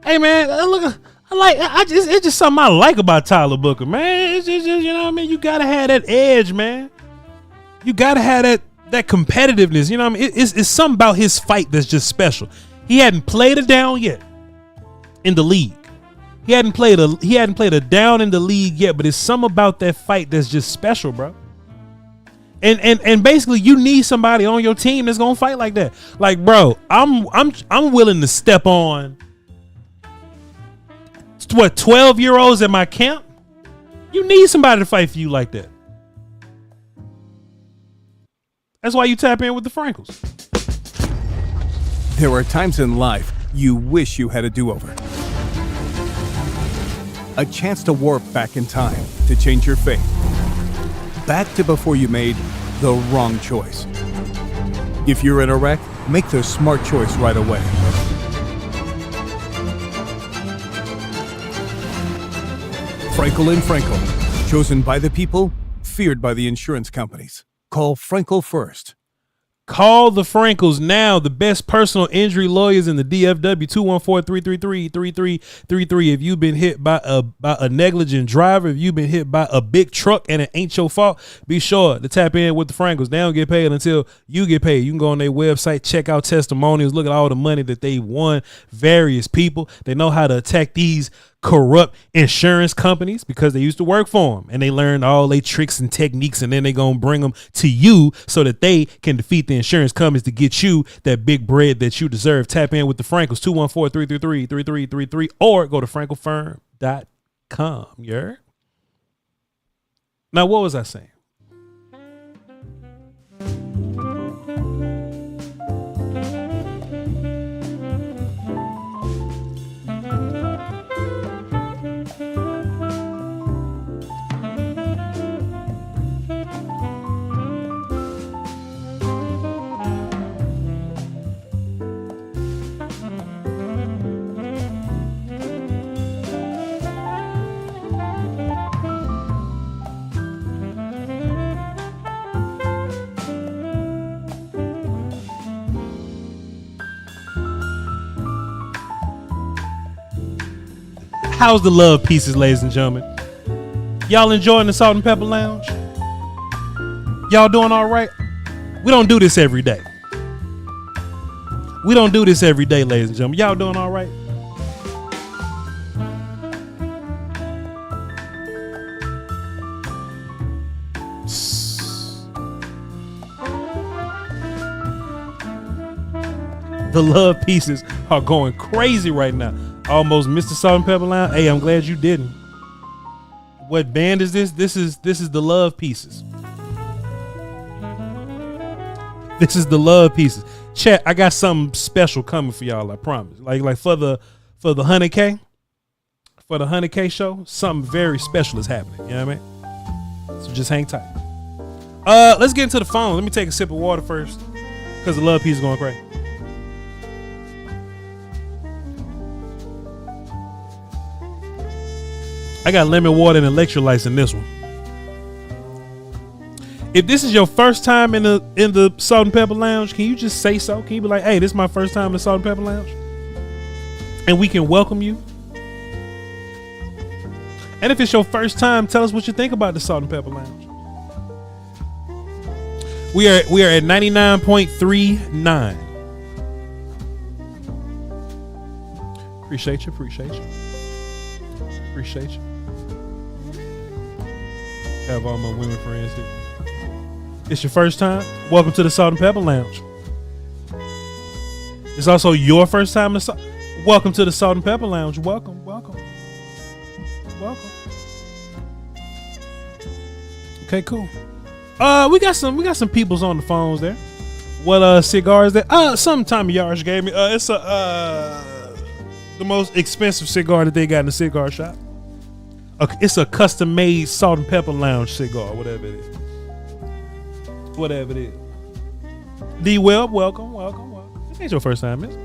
Hey, man, look, it's just something I like about Tyler Booker, man. It's just, you know what I mean? You got to have that edge, man. You got to have that competitiveness. You know what I mean? It's something about his fight that's just special. He hadn't played a down yet in the league. He hadn't played a down in the league yet, but it's something about that fight that's just special, bro. And basically you need somebody on your team that's gonna fight like that. Like, bro, I'm willing to step on 12-year-olds at my camp. You need somebody to fight for you like that. That's why you tap in with the Frankles. There are times in life you wish you had a do-over. A chance to warp back in time to change your fate. Back to before you made the wrong choice. If you're in a wreck, make the smart choice right away. Frankel & Frankel. Chosen by the people, feared by the insurance companies. Call Frankel first. Call the Frankles now, the best personal injury lawyers in the DFW, 214-333-3333. If you've been hit by a negligent driver, if you've been hit by a big truck and it ain't your fault, be sure to tap in with the Frankles. They don't get paid until you get paid. You can go on their website, check out testimonials, look at all the money that they've won, various people. They know how to attack these corrupt insurance companies because they used to work for them, and they learned all their tricks and techniques, and then they gonna bring them to you so that they can defeat the insurance companies to get you that big bread that you deserve. Tap in with the Frankles, 214-333-3333, or go to franklefirm.com. You heard? Now, what was I saying? How's the love pieces, ladies and gentlemen? Y'all enjoying the Salt and Pepper Lounge? Y'all doing all right? We don't do this every day. We don't do this every day, ladies and gentlemen. Y'all doing all right? The love pieces are going crazy right now. Almost missed the Salt and Pepper Lounge. Hey, I'm glad you didn't. What band is this? This is the love pieces. This is the love pieces. Chat, I got something special coming for y'all, I promise. Like for the 100K, for the 100K show, something very special is happening. You know what I mean? So just hang tight. Let's get into the phone. Let me take a sip of water first, because the love piece is going crazy. I got lemon water and electrolytes in this one. If this is your first time in the Salt and Pepper Lounge, can you just say so? Can you be like, hey, this is my first time in the Salt and Pepper Lounge? And we can welcome you. And if it's your first time, tell us what you think about the Salt and Pepper Lounge. We are at 99.39. Appreciate you. Have all my women friends here. It's your first time? Welcome to the Salt and Pepper Lounge. It's also your first time in welcome to the Salt and Pepper Lounge. Welcome. Okay, cool. We got some peoples on the phones there. What cigars that some Tommy Yards gave me. It's the most expensive cigar that they got in the cigar shop. It's a custom made Salt and Pepper Lounge cigar, whatever it is. D Webb, welcome. This ain't your first time, miss.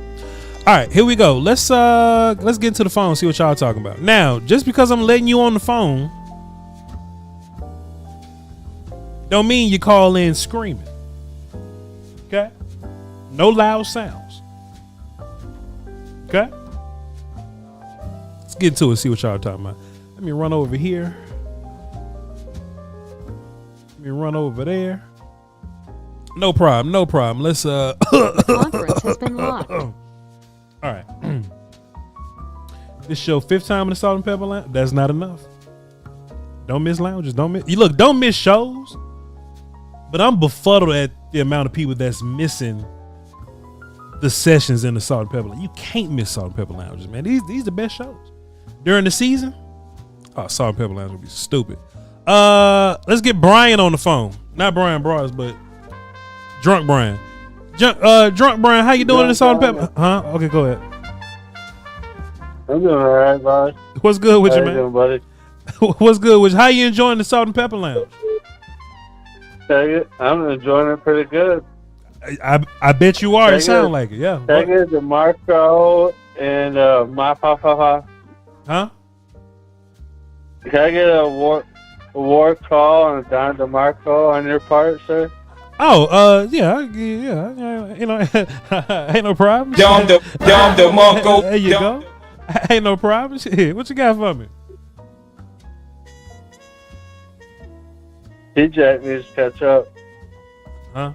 All right, here we go. Let's get into the phone and see what y'all talking about. Now, just because I'm letting you on the phone don't mean you call in screaming. Okay? No loud sounds. Okay? Let's get into it, see what y'all talking about. Let me run over here. Let me run over there. No problem. Let's Conference has been locked. All right. This your fifth time in the Salt and Pepper Lounge? That's not enough. Don't miss lounges. Don't miss shows. But I'm befuddled at the amount of people that's missing the sessions in the Salt and Pepper Lounge. You can't miss Salt and Pepper Lounges, man. These the best shows. During the season, Salt and Pepper Lounge would be stupid. Let's get Brian on the phone. Not Brian Bros, but Drunk Brian. Drunk Brian, how you doing in the Salt and Pepper? Huh? Okay, go ahead. I'm doing all right, bud. What's good with you, man? How you doing, buddy? What's good with you? How you enjoying the Salt and Pepper Lounge? Take it. I'm enjoying it pretty good. I bet you are. It sound like it, yeah. Take it, DeMarco and my papa. Huh? Can I get a war call on Don DeMarco on your part, sir? Oh, yeah, you know, ain't no problem. There you go. Ain't no problem. Shit, what you got for me? T-Jack needs to catch up. Huh?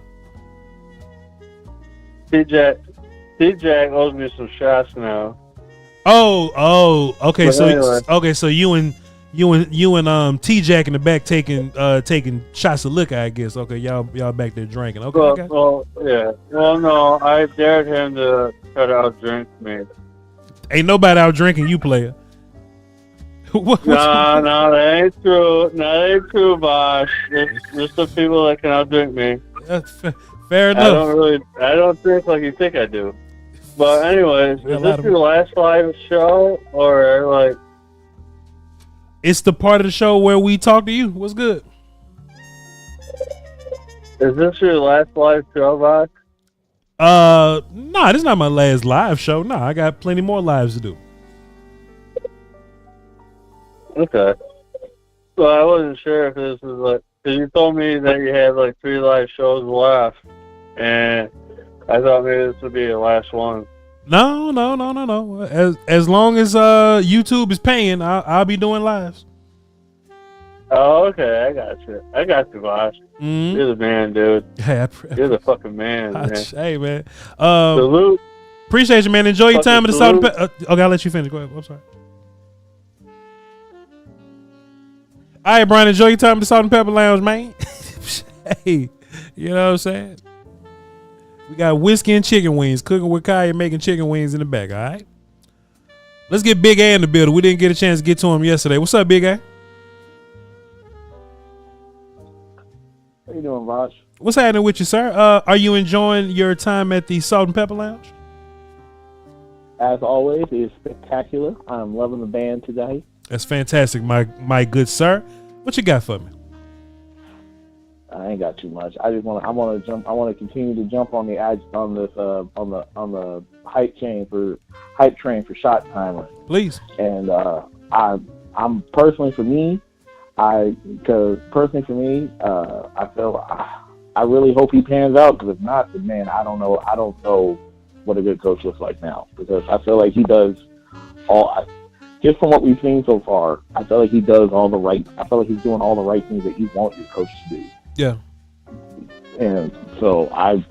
T-Jack owes me some shots now. Oh, okay. But So anyway. you and T-Jack in the back taking shots of liquor, I guess. Okay, y'all back there drinking. Okay. Well, yeah. Well, no, I dared him to try to outdrink me. Ain't nobody out drinking you, player. No, that ain't true. That ain't true, Bosh. There's some people that can outdrink me. Fair enough. I don't drink like you think I do. But anyways, is this your last live show or like? It's the part of the show where we talk to you. What's good? Is this your last live show, Bosh? Nah, this is not my last live show. Nah, I got plenty more lives to do. Okay. So I wasn't sure if this was like, because you told me that you had like 3 live shows left, and I thought maybe this would be your last one. No. As long as YouTube is paying, I'll be doing lives. Oh, okay. I got you, Bosh. Mm-hmm. You're the man, dude. Hey, you're the fucking man, man. Hey, man. Salute. Appreciate you, man. Enjoy your time at the Salt salute. and Pepper. Okay, I'll let you finish. Go ahead. I'm sorry. All right, Brian. Enjoy your time at the Salt and Pepper Lounge, man. Hey, you know what I'm saying? We got whiskey and chicken wings. Cooking with Kaya, making chicken wings in the back. All right. Let's get Big A in the building. We didn't get a chance to get to him yesterday. What's up, Big A? How you doing, Voch? What's happening with you, sir? Are you enjoying your time at the Salt and Pepper Lounge? As always, it is spectacular. I'm loving the band today. That's fantastic, my good sir. What you got for me? I ain't got too much. I want to continue to jump on the hype train for Shot Timer. Please. And I'm personally for me, I feel I really hope he pans out, because if not, then man, I don't know what a good coach looks like now, because I feel like he does just from what we've seen so far, I feel like he does all the right. I feel like he's doing all the right things that you want your coach to do. Yeah. And so I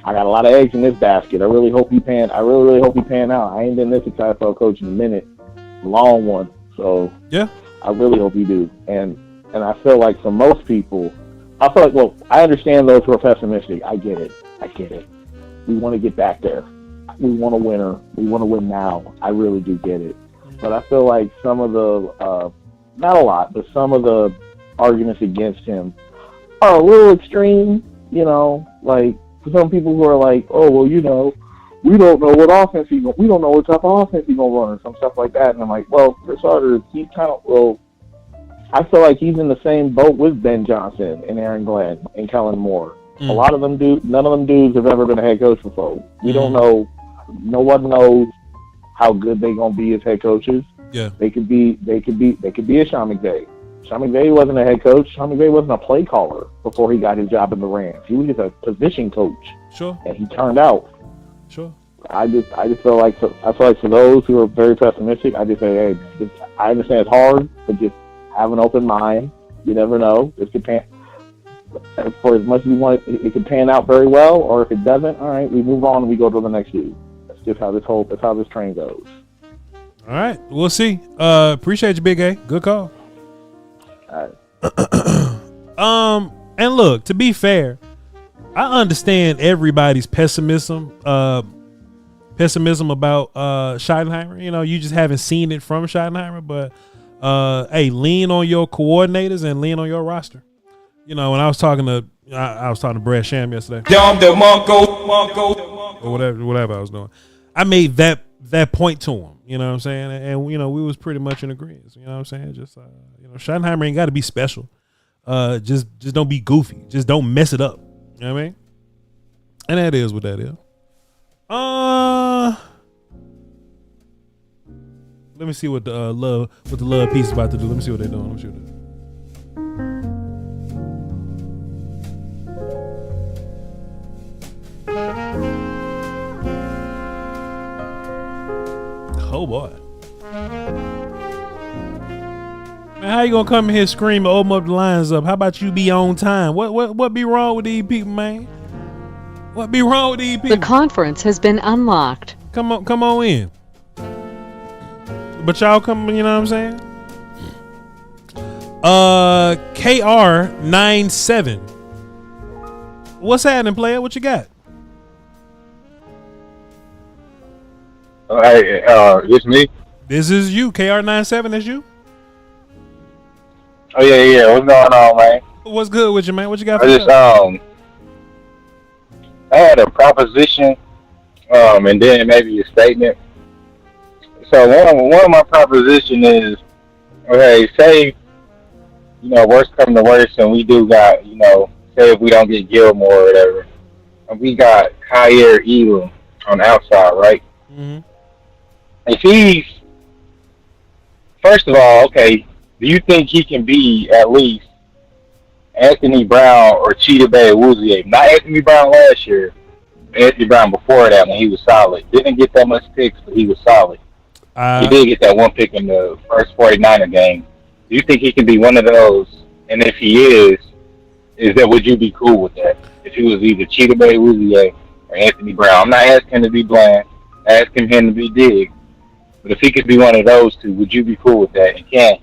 got a lot of eggs in this basket. I really hope he pan out. I ain't been this excited for a coach in a minute, a long one. So yeah, I really hope he do. And I feel like for most people, I understand those who are pessimistic. I get it. We want to get back there. We want a winner. We want to win now. I really do get it. But I feel like some of the, not a lot, but some of the arguments against him are a little extreme, you know, like for some people who are like, oh, well, you know, we don't know what offense we don't know what type of offense he's going to run or some stuff like that. And I'm like, well, for starters, I feel like he's in the same boat with Ben Johnson and Aaron Glenn and Kellen Moore. A lot of them none of them dudes have ever been a head coach before. We don't know. No one knows how good they're gonna be as head coaches. Yeah, they could be a Sean McVay. Sean McVay wasn't a head coach. Sean McVay wasn't a play caller before he got his job in the Rams. He was just a position coach. Sure. And he turned out. Sure. I just feel like for those who are very pessimistic, I just say, hey, I understand it's hard, but just have an open mind. You never know. This could pan for as much as you want. It could pan out very well, or if it doesn't, all right, we move on and we go to the next dude. That's how this train goes. All right, we'll see. Appreciate you, Big A. Good call. All right. And look, to be fair, I understand everybody's pessimism about Schottenheimer. You know, you just haven't seen it from Schottenheimer, but hey, lean on your coordinators and lean on your roster. You know, when I was talking to Brad Sham yesterday, or whatever I was doing, I made that point to him. You know what I'm saying? And you know, we was pretty much in agreement. You know what I'm saying? Just you know, Schottenheimer ain't got to be special. Just don't be goofy. Just don't mess it up. You know what I mean? And that is what that is. Let me see what the love piece is about to do. Let me see what they're doing. Oh boy. Man, how you gonna come in here screaming, open up the lines up? How about you be on time? What be wrong with these people, man? What be wrong with these people? The conference has been unlocked. Come on in. But y'all come, you know what I'm saying? KR97. What's happening, player? What you got? Hey, it's me. This is you, KR97. That's you. Oh yeah. What's going on, man? What's good with you, man? What you got for I had a proposition, and then maybe a statement. So one of my proposition is, okay, say, worst come to worst, and we do got, say if we don't get Gilmore or whatever, and we got Kyer Elam on the outside, right? Mm-hmm. If he's, first of all, okay, do you think he can be at least Anthony Brown or Cheetah Bay Awuzie? Not Anthony Brown last year, Anthony Brown before that when he was solid. Didn't get that much picks, but he was solid. He did get that one pick in the first 49er game. Do you think he can be one of those? And if he is that, would you be cool with that? If he was either Cheetah Bay Awuzie or Anthony Brown. I'm not asking him to be Bland. I'm asking him to be Diggs. But if he could be one of those two, would you be cool with that? And can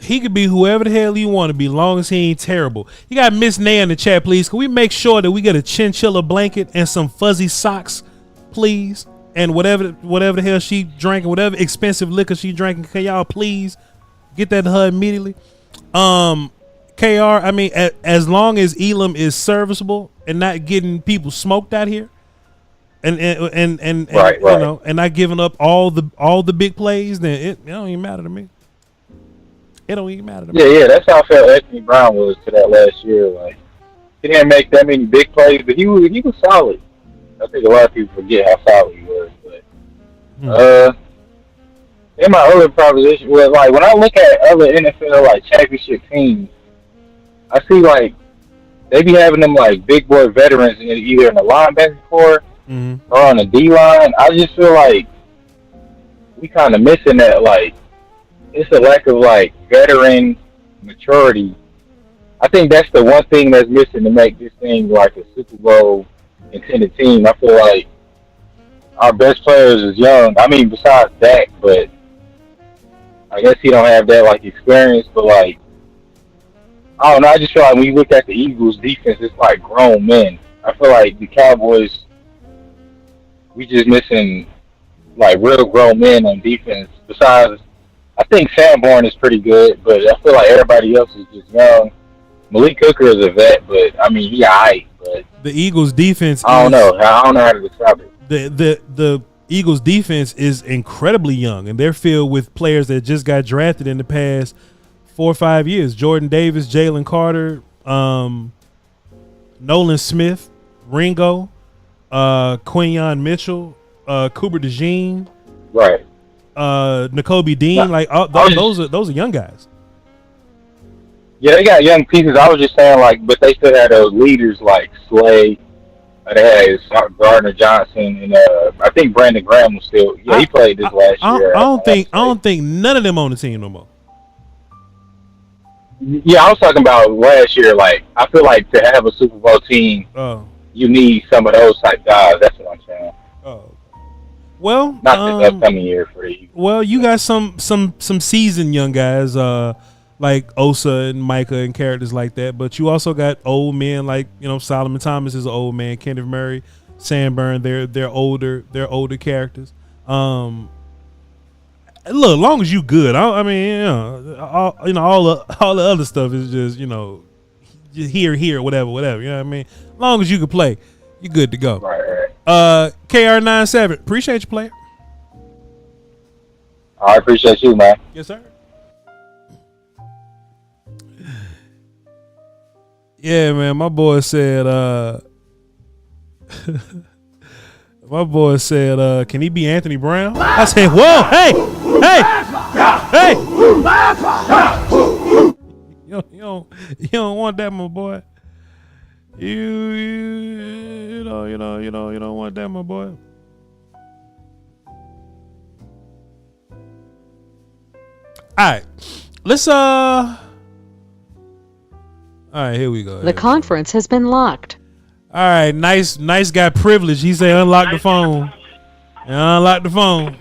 he? He could be whoever the hell you want to be, long as he ain't terrible. You got Miss Nay in the chat, please. Can we make sure that we get a chinchilla blanket and some fuzzy socks, please? And whatever the hell she drinking, whatever expensive liquor she drinking, can y'all please get that to her immediately? KR, I mean, as long as Elam is serviceable and not getting people smoked out here, and right. And not giving up all the big plays, then it don't even matter to me. It don't even matter to me. Yeah, that's how I felt Anthony Brown was to that last year. Like, he didn't make that many big plays, but he was solid. I think a lot of people forget how solid he was. But in my other proposition was, like, when I look at other NFL like championship teams, I see like they be having them like big boy veterans either in the linebacker core or on the D line. I just feel like we kind of missing that. Like, it's a lack of like veteran maturity. I think that's the one thing that's missing to make this thing like a Super Bowl intended team. I feel like our best players is young. I mean, besides Dak, but I guess he don't have that like experience. But like, I don't know. I just feel like when you look at the Eagles' defense, it's like grown men. I feel like the Cowboys, we just missing like real grown men on defense. Besides, I think Sanborn is pretty good, but I feel like everybody else is just young. Malik Hooker is a vet, but I mean, he aight. But the Eagles' defense, I don't know how to describe it. The Eagles' defense is incredibly young, and they're filled with players that just got drafted in the past 4 or 5 years. Jordan Davis, Jalen Carter, Nolan Smith, Ringo, Quinyon Mitchell, Cooper DeJean, right? N'Kobe Dean, those are young guys. Yeah, they got young pieces. I was just saying, like, but they still had those leaders like Slay. They had Gardner Johnson, and I think Brandon Graham was still. Yeah, he played this last year. I don't think none of them on the team no more. Yeah, I was talking about last year. Like, I feel like to have a Super Bowl team, you need some of those type guys. That's what I'm saying. Oh, well, not this upcoming year for you. Well, you got some seasoned young guys, like Osa and Micah and characters like that. But you also got old men like, Solomon Thomas is an old man, Kenneth Murray, Sanborn. They're older characters. Look, as long as you good, all the other stuff is just here, whatever. You know what I mean? As long as you can play, you're good to go. Right. KR97, appreciate you, player. I appreciate you, man. Yes, sir. Yeah, man. My boy said, can he be Anthony Brown? I said, whoa, hey. You don't want that, my boy. You don't want that, my boy. right. Let's all right, here we go. The conference has been locked. All right, nice guy privilege. He say unlock the phone. And unlock the phone.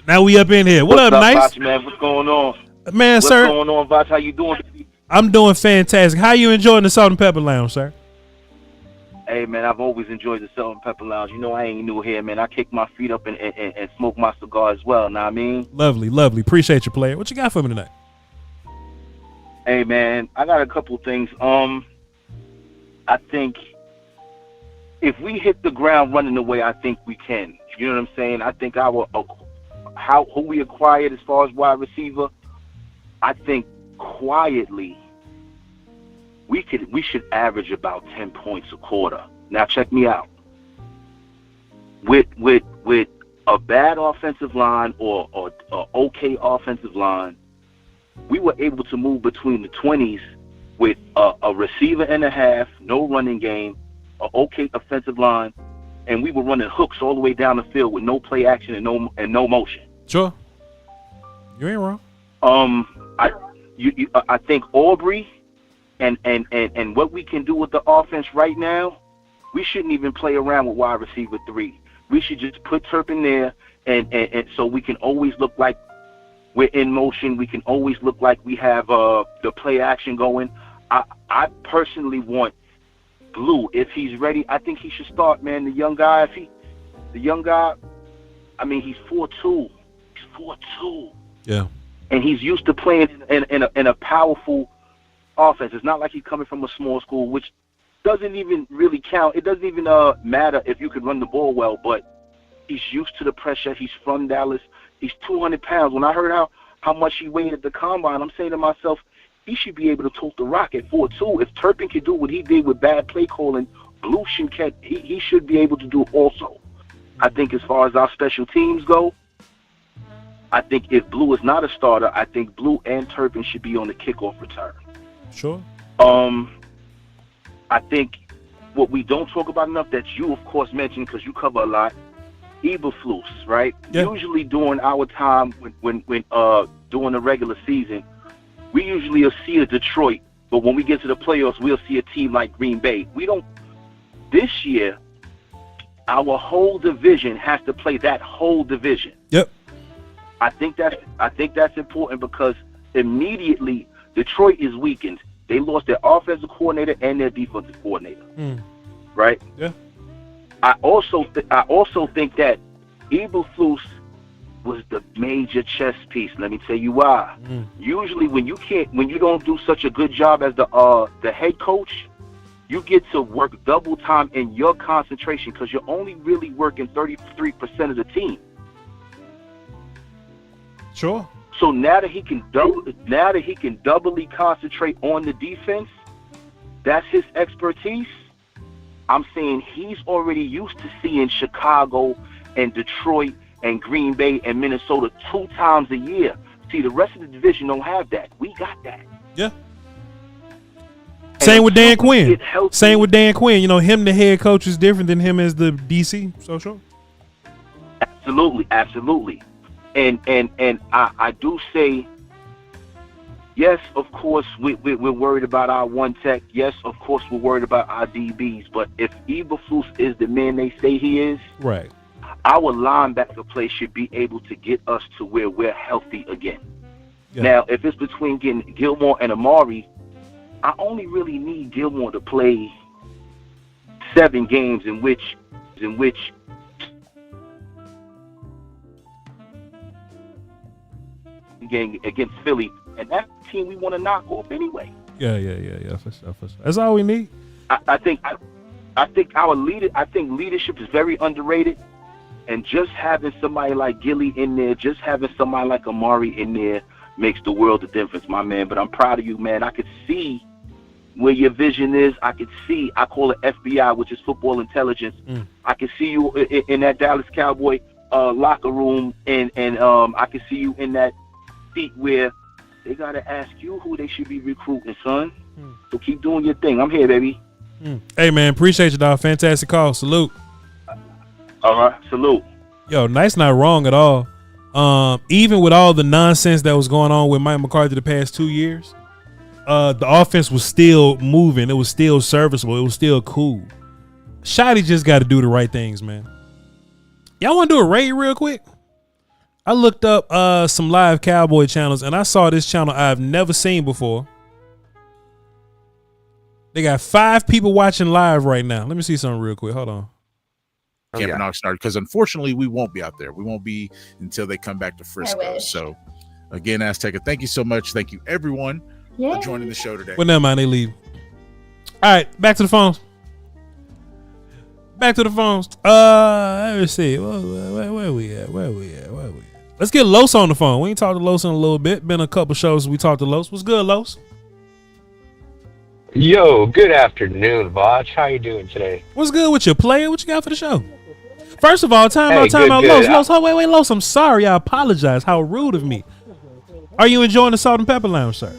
Now we up in here. What's up, Nice? Voch, man? What's going on? Man, What's sir. What's going on, Voch? How you doing? I'm doing fantastic. How you enjoying the Salt and Pepper Lounge, sir? Hey, man, I've always enjoyed the Salt and Pepper Lounge. You know I ain't new here, man. I kick my feet up and smoke my cigar as well, know what I mean? Lovely. Appreciate you, player. What you got for me tonight? Hey, man, I got a couple things. I think if we hit the ground running the way I think we can, you know what I'm saying? I think who we acquired as far as wide receiver, I think quietly we should average about 10 points a quarter. Now check me out. With a bad offensive line or okay offensive line, we were able to move between the 20s with a receiver and a half, no running game, an okay offensive line, and we were running hooks all the way down the field with no play action and no motion. Sure. You ain't wrong. I think Aubrey and what we can do with the offense right now, we shouldn't even play around with wide receiver 3. We should just put Turpin there, and so we can always look like we're in motion. We can always look like we have the play action going. I personally want Blue, if he's ready, I think he should start, man. The young guy, I mean, he's 4'2". He's 4'2". Yeah. And he's used to playing in a powerful offense. It's not like he's coming from a small school, which doesn't even really count. It doesn't even matter if you can run the ball well, but he's used to the pressure. He's from Dallas. He's 200 pounds. When I heard how much he weighed at the combine, I'm saying to myself, he should be able to tote the rock at 4'2". If Turpin can do what he did with bad play calling, Blue he should be able to do also. I think as far as our special teams go, I think if Blue is not a starter, I think Blue and Turpin should be on the kickoff return. Sure. I think what we don't talk about enough that you, of course, mentioned because you cover a lot, Eberflus, right? Yeah. Usually during our time when during the regular season, we usually see a Detroit, but when we get to the playoffs, we'll see a team like Green Bay. We don't. This year, our whole division has to play that whole division. Yep. I think that's important because immediately Detroit is weakened. They lost their offensive coordinator and their defensive coordinator. Right? Yeah. I also think that Eberflus was the major chess piece. Let me tell you why. Usually when you don't do such a good job as the head coach, you get to work double time in your concentration because you're only really working 33% of the team. Sure. So now that he can doubly concentrate on the defense, that's his expertise. I'm saying he's already used to seeing Chicago and Detroit and Green Bay and Minnesota 2 times a year. See, the rest of the division don't have that. We got that. Yeah. Same with Dan Quinn. Same with Dan Quinn. You know, him, the head coach, is different than him as the DC. So sure. Absolutely. And I do say, yes, of course, we're worried about our one tech. Yes, of course, we're worried about our DBs. But if Eberflus is the man they say he is, right, our linebacker play should be able to get us to where we're healthy again. Yeah. Now, if it's between getting Gilmore and Amari, I only really need Gilmore to play 7 games in which game against Philly, and that team we want to knock off anyway. Yeah. For sure. That's all we need. I think leadership is very underrated, and just having somebody like Gilly in there, just having somebody like Amari in there makes the world of difference, my man. But I'm proud of you, man. I could see where your vision is. I call it FBI, which is football intelligence. I can see you in that Dallas Cowboy locker room, and I can see you in that seat where they got to ask you who they should be recruiting, son. So keep doing your thing. I'm here, baby. Hey, man, appreciate you, dog. Fantastic call. Salute. All right, salute. Yo, Nice not wrong at all. Even with all the nonsense that was going on with Mike McCarthy the past 2 years, the offense was still moving. It was still serviceable. It was still cool. Shotty just got to do the right things, man. Y'all want to do a raid real quick? I looked up some live Cowboy channels, and I saw this channel I've never seen before. They got 5 people watching live right now. Let me see something real quick. Hold on. Camping Oxnard, because unfortunately we won't be out there. We won't be until they come back to Frisco. So again, Azteca, thank you so much. Thank you everyone for joining the show today. Well, never mind, they leave. All right, back to the phones. Back to the phones. Let me see. Where we at? Let's get Los on the phone. We ain't talked to Los in a little bit. Been a couple shows we talked to Los. What's good, Los? Yo, good afternoon, Voch. How you doing today? What's good with you, player? What you got for the show? First of all, time out, good. Los. Wait, Los. I'm sorry. I apologize. How rude of me. Are you enjoying the Salt and Pepper Lounge, sir?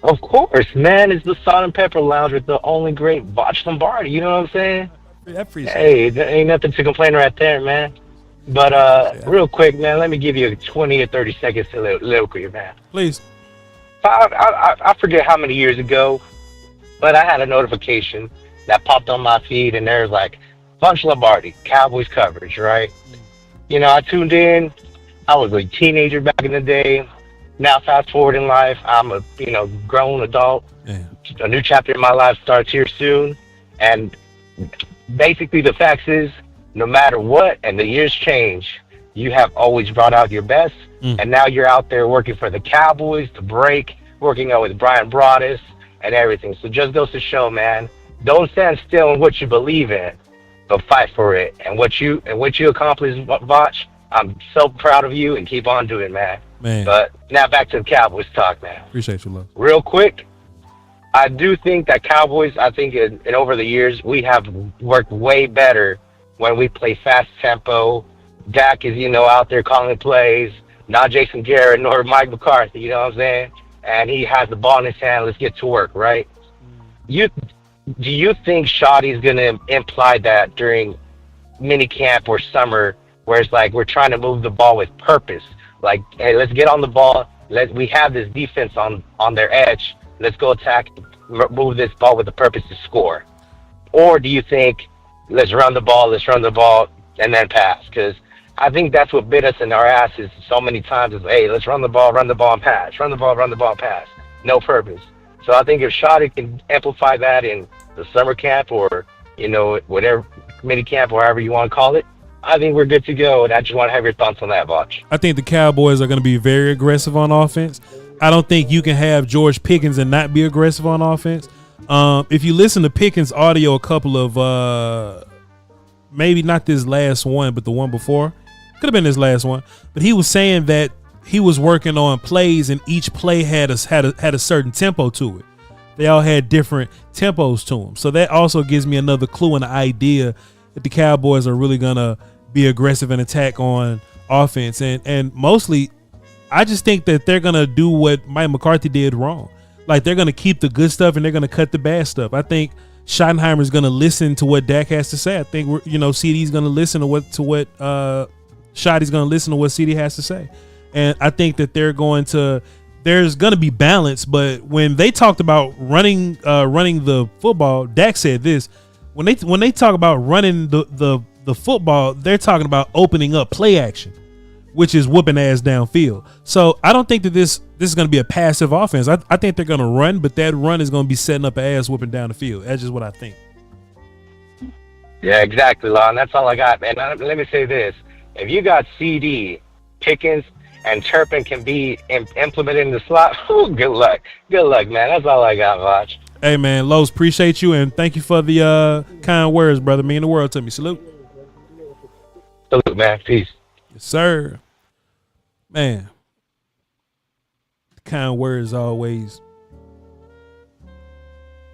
Of course, man. It's the Salt and Pepper Lounge with the only great Voch Lombardi. You know what I'm saying? Hey, there ain't nothing to complain right there, man. But real quick, man, let me give you 20 or 30 seconds to local, man. Please. I forget how many years ago, but I had a notification that popped on my feed, and there's like Voch Lombardi, Cowboys coverage, right? You know, I tuned in. I was a teenager back in the day. Now, fast forward in life, I'm a grown adult. Yeah. A new chapter in my life starts here soon, and basically the facts is, no matter what, and the years change, you have always brought out your best, and now you're out there working for the Cowboys, the break, working out with Brian Broaddus, and everything. So just goes to show, man, don't stand still in what you believe in, but fight for it. And what you accomplished, Voch, I'm so proud of you, and keep on doing, man. But now back to the Cowboys talk, man. Appreciate you, love. Real quick, I do think that Cowboys, in over the years, we have worked way better when we play fast tempo. Dak is, out there calling plays, not Jason Garrett nor Mike McCarthy, you know what I'm saying? And he has the ball in his hand. Let's get to work, right? Do you think Shotty's going to imply that during minicamp or summer, where it's like we're trying to move the ball with purpose? Like, hey, let's get on the ball. We have this defense on their edge. Let's go attack, move this ball with the purpose to score. Or do you think, let's run the ball, and then pass? Because I think that's what bit us in our asses so many times is, hey, let's run the ball, and pass. Run the ball, and pass. No purpose. So I think if Shotty can amplify that in the summer camp or, whatever, mini camp, or however you want to call it, I think we're good to go. And I just want to have your thoughts on that, Voch. I think the Cowboys are going to be very aggressive on offense. I don't think you can have George Pickens and not be aggressive on offense. If you listen to Pickens' audio, a couple of maybe not this last one, but the one before, could have been this last one, but he was saying that he was working on plays, and each play had a certain tempo to it. They all had different tempos to them. So that also gives me another clue and an idea that the Cowboys are really gonna be aggressive and attack on offense, and mostly, I just think that they're gonna do what Mike McCarthy did wrong. Like, they're gonna keep the good stuff and they're gonna cut the bad stuff. I think Schottenheimer's gonna listen to what Dak has to say. I think CD's gonna listen to what Shotty's gonna listen to what CD has to say, and I think that there's gonna be balance. But when they talked about running the football, Dak said this: when they talk about running the football, they're talking about opening up play action, which is whooping ass downfield. So I don't think that this is going to be a passive offense. I think they're going to run, but that run is going to be setting up an ass whooping down the field. That's just what I think. Yeah, exactly, Lon. That's all I got, man. Let me say this. If you got CD, Pickens, and Turpin can be implemented in the slot, good luck. Good luck, man. That's all I got, Voch. Hey, man, Los, appreciate you, and thank you for the kind words, brother. Mean the world to me. Salute. Salute, man. Peace. Yes, sir. Man, the kind words always.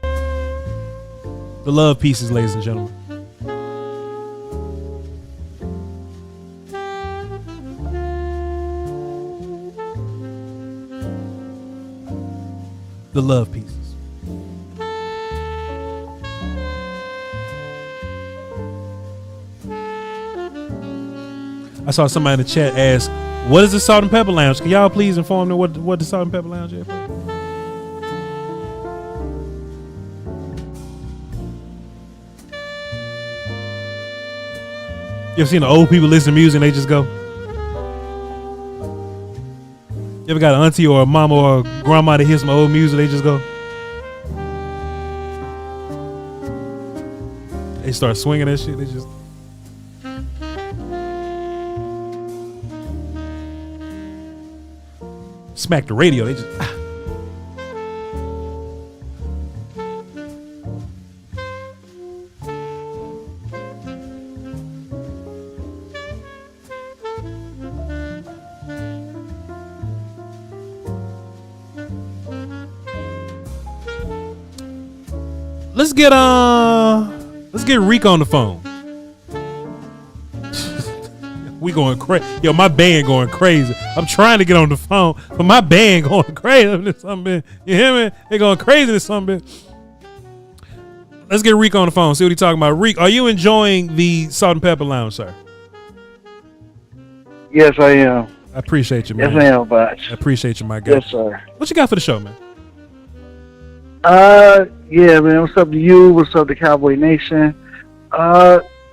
The love pieces, ladies and gentlemen. The love pieces. I saw somebody in the chat ask, "What is the Salt and Pepper Lounge?" Can y'all please inform them what the Salt and Pepper Lounge is? You ever seen the old people listen to music and they just go? You ever got an auntie or a mama or a grandma that hear some old music, they just go? They start swinging that shit, they just... smack the radio, they just... Let's get Reek on the phone. We going crazy. Yo, my band going crazy. I'm trying to get on the phone, but my band going crazy. You hear me? They going crazy this something. Let's get Reek on the phone. See what he talking about. Reek, are you enjoying the Salt and Pepper Lounge, sir? Yes, I am. I appreciate you, man. Yes, I am, but I appreciate you, my guy. Yes, sir. What you got for the show, man? Yeah, man. What's up to you? What's up to Cowboy Nation?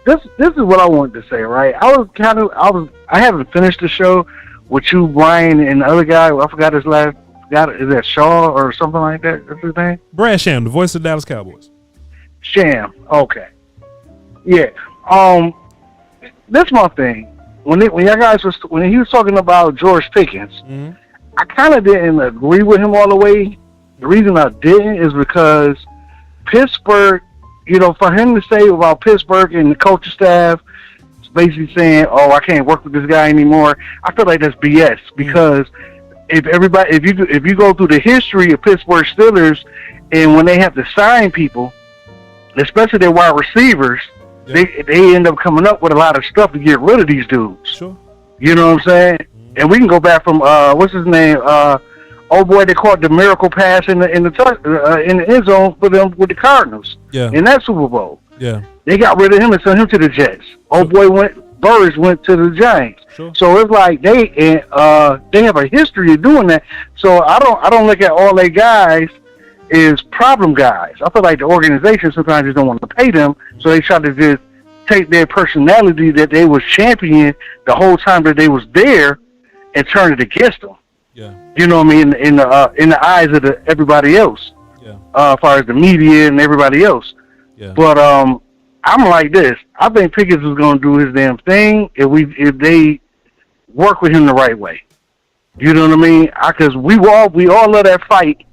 This is what I wanted to say, right? I haven't finished the show with you, Brian, and the other guy. I forgot his last. Is that Shaw or something like that? That's his name. Brad Sham, the voice of the Dallas Cowboys. Sham. Okay. Yeah. That's my thing. When he was talking about George Pickens, I kind of didn't agree with him all the way. The reason I didn't is because Pittsburgh, for him to say about Pittsburgh and the coaching staff, it's basically saying, "Oh, I can't work with this guy anymore." I feel like that's BS because if you go through the history of Pittsburgh Steelers, and when they have to sign people, especially their wide receivers, they end up coming up with a lot of stuff to get rid of these dudes. Sure. You know what I'm saying? And we can go back from what's his name? Oh boy, they caught the miracle pass in the end zone for them with the Cardinals. Yeah. In that Super Bowl. Yeah. They got rid of him and sent him to the Jets. Oh boy, Burris went to the Giants. Sure. So it's like they have a history of doing that. So I don't look at all their guys as problem guys. I feel like the organization sometimes just don't want to pay them, so they try to just take their personality that they was championing the whole time that they was there and turn it against them. Yeah. You know what I mean? In the eyes of everybody else. Yeah. As far as the media and everybody else. Yeah. But I'm like this. I think Pickens is going to do his damn thing if they work with him the right way. You know what I mean? Because we all love that fight,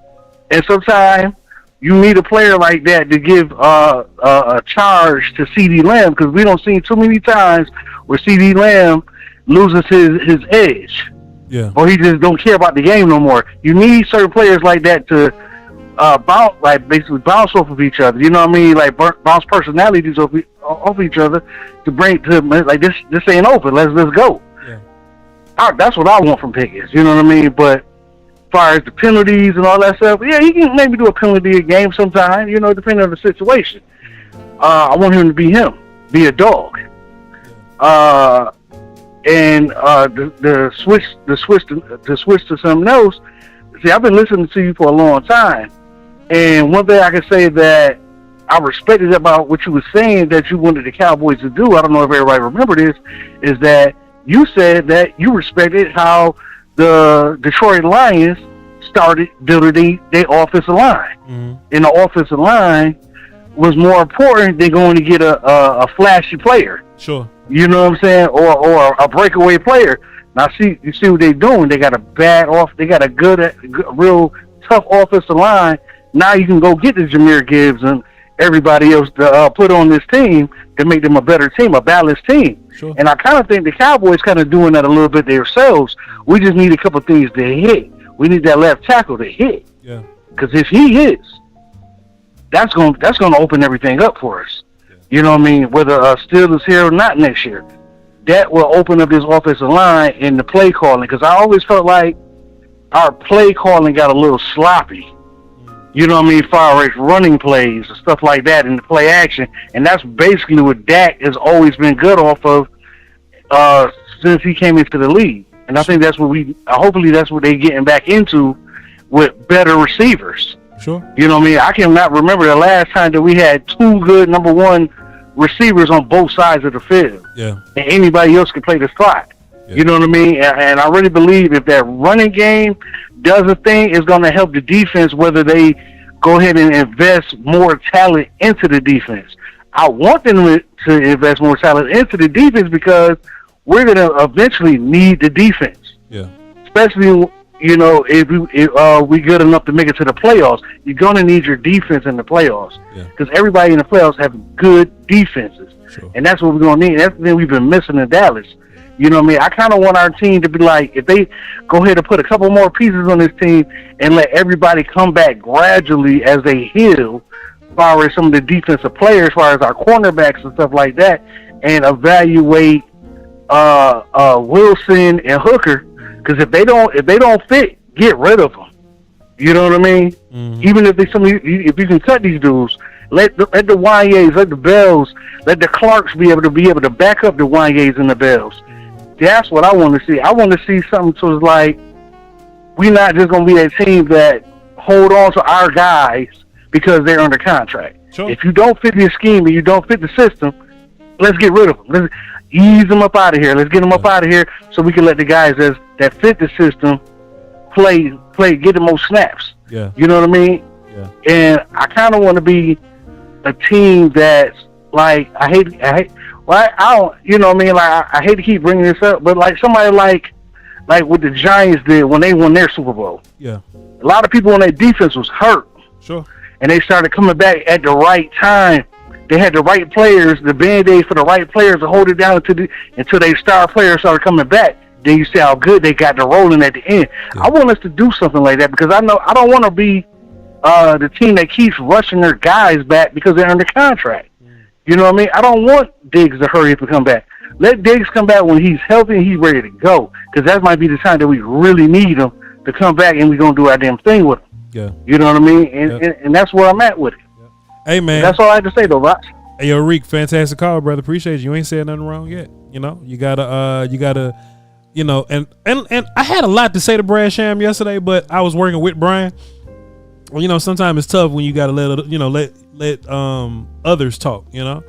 and sometimes you need a player like that to give a charge to CD Lamb, because we don't see too many times where CD Lamb loses his edge. Yeah. Or he just don't care about the game no more. You need certain players like that to basically bounce off of each other. You know what I mean? Like bounce personalities off each other to bring to like this ain't over. Let's go. Yeah. That's what I want from Pickens. You know what I mean? But as far as the penalties and all that stuff, yeah, he can maybe do a penalty a game sometime. You know, depending on the situation. I want him to be a dog. And the switch to something else. See, I've been listening to you for a long time, and one thing I can say that I respected about what you were saying that you wanted the Cowboys to do, I don't know if everybody remember this, is that you said that you respected how the Detroit Lions started building their offensive line. Mm-hmm. And the offensive line was more important than going to get a flashy player. Sure. You know what I'm saying? Or a breakaway player. Now you see what they're doing. They got they got a good, real tough offensive line. Now you can go get the Jahmyr Gibbs and everybody else to put on this team to make them a better team, a balanced team. Sure. And I kind of think the Cowboys kind of doing that a little bit themselves. We just need a couple things to hit. We need that left tackle to hit. Yeah. Because if he hits, that's going to open everything up for us. You know what I mean? Whether Steelers here or not next year, that will open up this offensive line and the play calling. Because I always felt like our play calling got a little sloppy. You know what I mean? As far as running plays and stuff like that in the play action. And that's basically what Dak has always been good off of since he came into the league. And I think that's what hopefully that's what they're getting back into with better receivers. Sure. You know what I mean? I cannot remember the last time that we had two good number one receivers on both sides of the field. Yeah. And anybody else can play the slot. Yeah. You know what I mean? And I really believe if that running game does a thing, it's going to help the defense, whether they go ahead and invest more talent into the defense. I want them to invest more talent into the defense because we're going to eventually need the defense. Yeah. Especially, you know, if we good enough to make it to the playoffs, you're going to need your defense in the playoffs. Because everybody in the playoffs have good defenses. Sure. And that's what we're going to need. That's the thing we've been missing in Dallas. You know what I mean? I kind of want our team to be like, if they go ahead and put a couple more pieces on this team and let everybody come back gradually as they heal, as far as some of the defensive players, as far as our cornerbacks and stuff like that, and evaluate Wilson and Hooker, because if they don't fit, get rid of them. You know what I mean? Mm-hmm. Even if if you can cut these dudes, let the Wanyes, let the Bells, let the Clarks be able to back up the Wanyes and the Bells. That's what I want to see. I want to see something so it's like we're not just going to be a team that hold on to our guys because they're under contract. Sure. If you don't fit the scheme and you don't fit the system, let's get rid of them. Let's ease them up out of here. Let's get them up out of here so we can let the guys that fit the system play, get the most snaps. Yeah. You know what I mean? Yeah. And I kind of want to be a team that's like, I hate. Well, I don't, you know what I mean? Like, I hate to keep bringing this up, but like somebody like what the Giants did when they won their Super Bowl. Yeah. A lot of people on their defense was hurt. Sure. And they started coming back at the right time. They had the right players, the Band-Aid for the right players to hold it down until their star players started coming back. Then you see how good they got to rolling at the end. Yeah. I want us to do something like that because I know I don't want to be the team that keeps rushing their guys back because they're under contract. You know what I mean? I don't want Diggs to hurry up and come back. Let Diggs come back when he's healthy and he's ready to go. Because that might be the time that we really need him to come back and we're going to do our damn thing with him. Yeah. You know what I mean? And that's where I'm at with it. Yeah. Hey, man. That's all I have to say, though, Rock. Hey, yo, Reek, fantastic call, brother. Appreciate you. You ain't said nothing wrong yet. You know, you gotta, you know, and I had a lot to say to Brad Sham yesterday, but I was working with Brian. Well, you know, sometimes it's tough when you gotta let others talk, you know.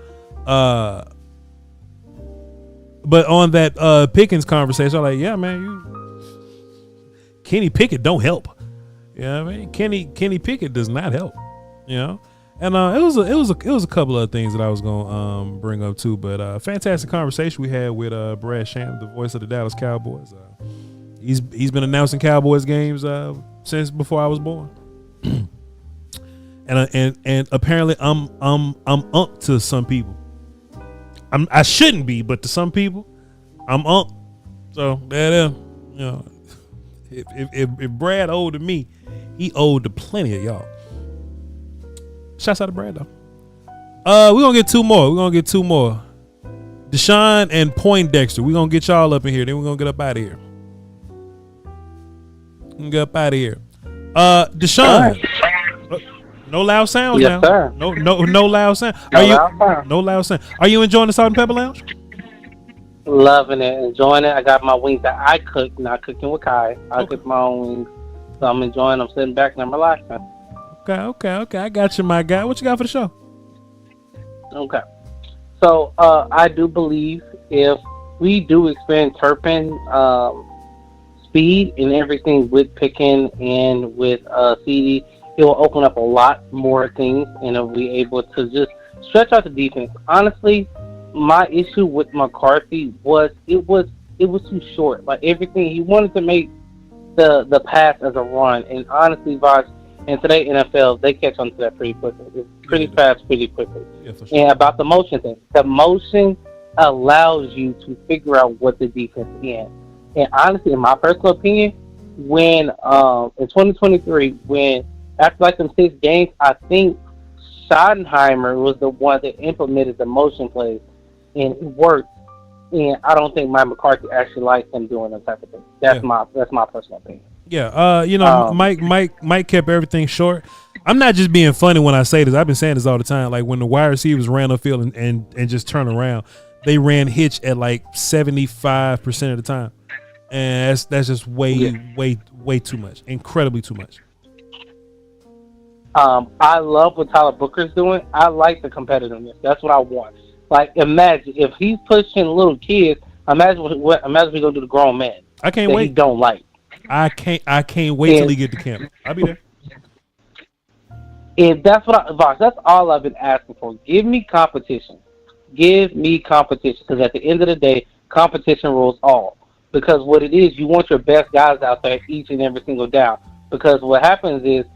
But on that Pickens conversation, I'm like, yeah, man, Kenny Pickett don't help. You know what I mean? Kenny Pickett does not help. You know, and it was a couple of things that I was gonna bring up too. But fantastic conversation we had with Brad Sham, the voice of the Dallas Cowboys. He's been announcing Cowboys games since before I was born. And apparently I'm up to some people. I shouldn't be, but to some people, I'm up. So you know, if Brad owed to me, he owed to plenty of y'all. Shouts out to Brad though. We're gonna get two more. Deshawn and Point Dexter. We're gonna get y'all up in here. Then we're gonna get up out of here. Deshawn. No loud sounds now. Sir. No loud sound. No loud sound. Are you enjoying the Salt and Pepper Lounge? Loving it, enjoying it. I got my wings that I cook, not cooking with Kai. I cook my own wings, so I'm enjoying them. Sitting back and I'm relaxing. Okay. I got you, my guy. What you got for the show? Okay. So I do believe if we do expand Turpin speed and everything with picking and with CD, it will open up a lot more things and it'll be able to just stretch out the defense. Honestly, my issue with McCarthy was it was too short. Like everything, he wanted to make the pass as a run. And honestly, Voch, in today's NFL, they catch on to that pretty quickly. It's pretty fast, pretty quickly. Yeah, for sure. And about the motion thing, the motion allows you to figure out what the defense can. And honestly, in my personal opinion, when in 2023, when after like them 6 games, I think Schottenheimer was the one that implemented the motion plays, and it worked. And I don't think Mike McCarthy actually likes him doing that type of thing. That's my personal opinion. Yeah, you know, Mike kept everything short. I'm not just being funny when I say this. I've been saying this all the time. Like when the wide receivers ran upfield and just turn around, they ran hitch at like 75% of the time, and that's just way too much, incredibly too much. I love what Tyler Booker's doing. I like the competitiveness. That's what I want. Like, imagine if he's pushing little kids. Imagine what we gonna do to grown men. I can't wait. He don't like. I can't wait till he get to camp. I'll be there. And that's Voch, that's all I've been asking for. Give me competition. Give me competition. Because at the end of the day, competition rules all. Because what it is, you want your best guys out there each and every single down. Because what happens is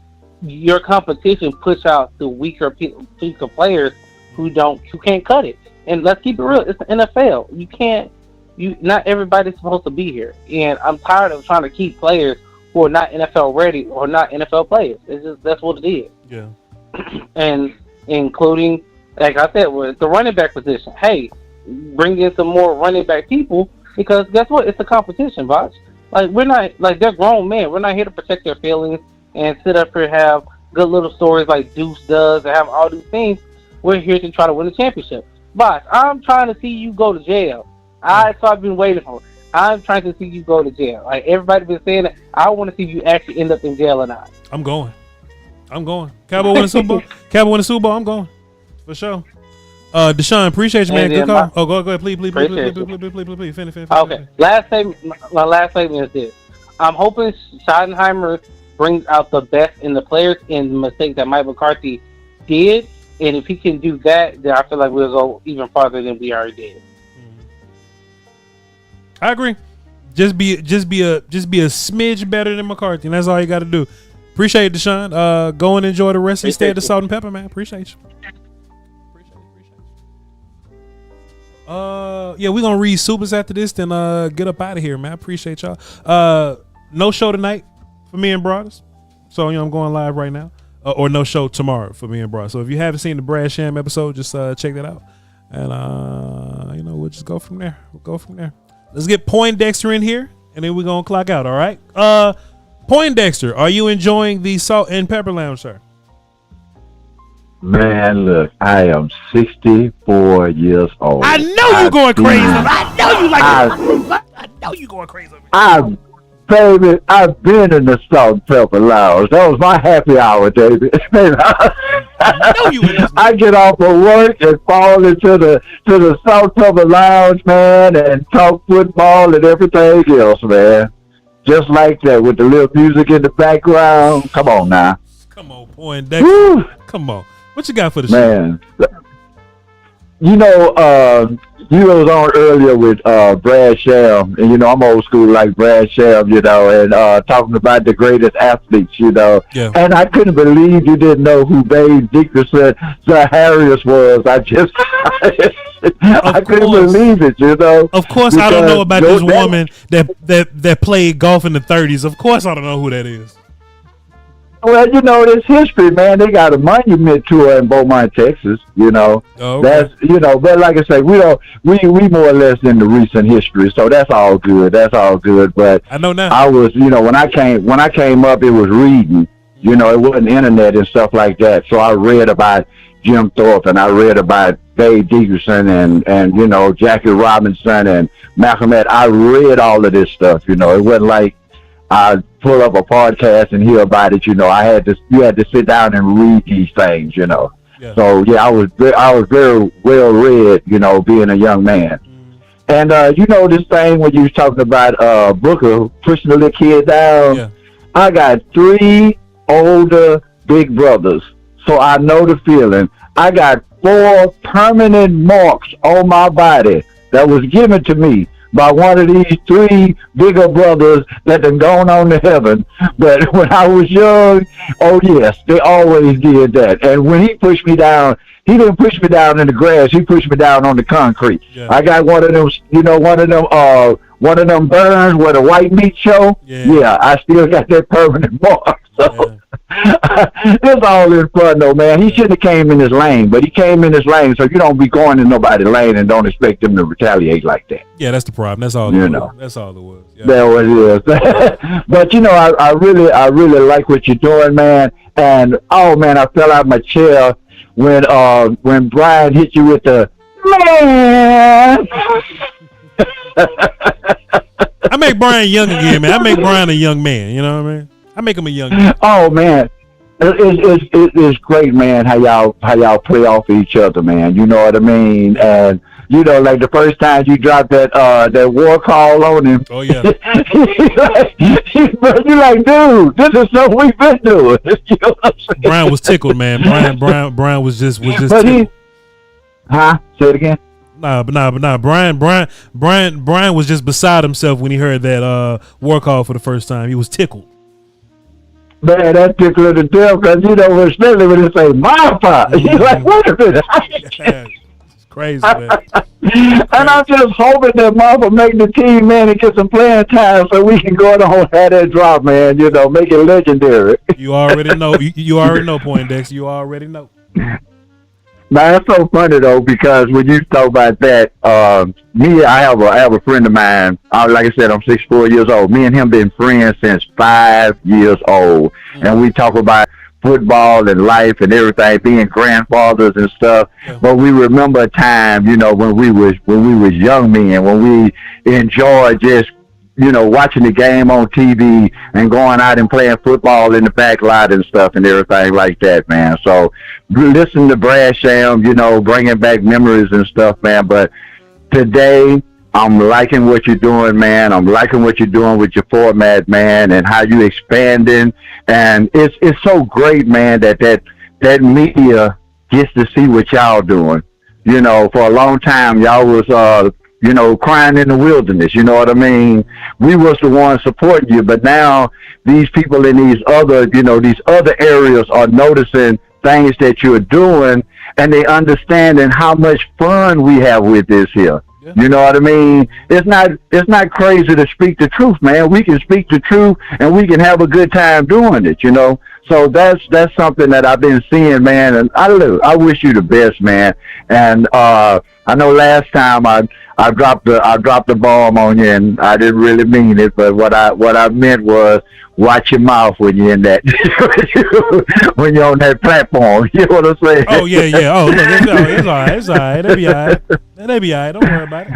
your competition push out the weaker players who can't cut it. And let's keep it real. It's the NFL. Not everybody's supposed to be here. And I'm tired of trying to keep players who are not NFL ready or not NFL players. That's what it is. Yeah. And including, like I said, with the running back position. Hey, bring in some more running back people, because guess what? It's a competition, Voch. Like, we're not, like, they're grown men. We're not here to protect their feelings and sit up here and have good little stories like Deuce does and have all these things. We're here to try to win the championship. Voch, I'm trying to see you go to jail. That's what I've been waiting for. I'm trying to see you go to jail. Like, everybody's been saying that. I want to see you actually end up in jail or not. I'm going. Cowboy win the Super Bowl. Cowboy win the Super Bowl. I'm going for sure. Deshawn, appreciate you, man. Good call. Go ahead, please. Finish. Okay. My last statement is this: I'm hoping Schottenheimer brings out the best in the players in the mistake that Mike McCarthy did, and if he can do that, then I feel like we'll go even farther than we already did. I agree. Just be a smidge better than McCarthy, and that's all you got to do. Appreciate it, Deshawn. Go and enjoy the rest of your stay at the Salt and Pepper, man. Appreciate you. Yeah, we're gonna read supers after this, then get up out of here, man. I appreciate y'all. No show tonight for me and Broaders, so I'm going live right now. Or no show tomorrow for me and Broaders. So if you haven't seen the Brad Sham episode, just check that out, and we'll just go from there. Let's get Dexter in here, and then we're gonna clock out. All right. Dexter, are you enjoying the Salt and Pepper Lounge, sir? Man, look, I am 64 years old. I know you're going crazy. I know you I know you're going crazy. I've been in the Salt and Pepper Lounge. That was my happy hour, David. I get off of work and fall into the Salt and Pepper Lounge, man, and talk football and everything else, man. Just like that, with the little music in the background. Come on now. Come on, Dexter. Come on. What you got for the show? Man, you was on earlier with Brad Sham, and I'm old school like Brad Sham, and talking about the greatest athletes, Yeah. And I couldn't believe you didn't know who Babe Dickerson Harris was. I couldn't believe it, Of course, I don't know about this woman that played golf in the 30s. Of course, I don't know who that is. Well, it's history, man. They got a monument to her in Beaumont, Texas. Oh, okay. That's but like I say, we more or less in the recent history, so that's all good. But I know now. I was, when I came up, it was reading. It wasn't internet and stuff like that. So I read about Jim Thorpe, and I read about Babe Dickerson and Jackie Robinson and Malcolm X. I read all of this stuff. It wasn't like I pull up a podcast and hear about it. You had to sit down and read these things. Yeah. So yeah, I was very well read. Being a young man. And this thing when you was talking about Booker pushing the little kid down. Yeah. I got 3 older big brothers, so I know the feeling. I got 4 permanent marks on my body that was given to me by one of these 3 bigger brothers that done gone on to heaven. But when I was young, oh yes, they always did that. And when he pushed me down, he didn't push me down in the grass. He pushed me down on the concrete. Yeah. I got one of them burns where the white meat show. Yeah, I still got that permanent mark. So it's all in fun though, man. He shouldn't have came in his lane, but he came in his lane, so you don't be going in nobody's lane and don't expect them to retaliate like that. Yeah, that's the problem. That's all. That's all it was. Yeah. That's what it is. But I really like what you're doing, man. And oh man, I fell out of my chair when Brian hit you with the Man. I make Brian young again, man. I make Brian a young man. You know what I mean? I make him a young man. Oh man, it's great, man. How y'all play off each other, man. You know what I mean? And you know, like the first time you dropped that war call on him. Oh yeah. You're like, dude, this is something we've been doing. You know what I'm saying? Brian was tickled, man. Brian was just But tickled. Say it again. Nah. Brian was just beside himself when he heard that war call for the first time. He was tickled. Man, that tickler to death, because you know, especially when they say Mapa, you're like, wait a minute. It's crazy, man. And I'm just hoping that Mapa make the team, man, and get some playing time so we can go on and have that drop, man. You know, make it legendary. You already know. You already know, Poindexter. You already know. Man, it's so funny though, because when you talk about that, I have a friend of mine. Like I said, I'm 64 years old. Me and him been friends since 5 years old, and we talk about football and life and everything, being grandfathers and stuff. Yeah. But we remember a time, you know, when we was young men, when we enjoyed just, you know, watching the game on TV and going out and playing football in the back lot and stuff and everything like that, man. So listen to Brad Sham, you know, bringing back memories and stuff, man. But today, I'm liking what you're doing, man. I'm liking what you're doing with your format, man, and how you expanding. And it's so great, man, that media gets to see what y'all doing. You know, for a long time, y'all was, you know, crying in the wilderness. You know what I mean? We was the ones supporting you, but now these people in these other, you know, these other areas are noticing things that you're doing, and they understanding how much fun we have with this here. Yeah. You know what I mean? It's not crazy to speak the truth, man. We can speak the truth, and we can have a good time doing it, you know? So that's something that I've been seeing, man, and I wish you the best, man. And I know last time I dropped the bomb on you, and I didn't really mean it, but what I meant was watch your mouth when you're in that when you're on that platform. You know what I'm saying? Oh yeah. Oh look, it's all right. That'll be all right. Don't worry about it.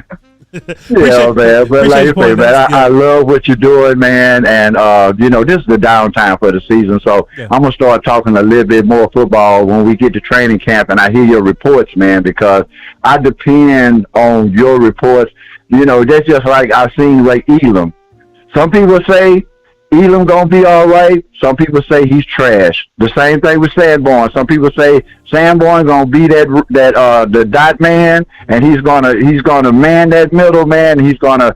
Yeah, man. But like I say, man, I love what you're doing, man. And you know, this is the downtime for the season, so I'm gonna start talking a little bit more football when we get to training camp and I hear your reports, man, because I depend on your reports. You know, that's just like I seen Ray Elam. Some people say Elam gonna be all right. Some people say he's trash. The same thing with Sanborn. Some people say Sanborn gonna be the dot man, and he's gonna man that middle man. And he's gonna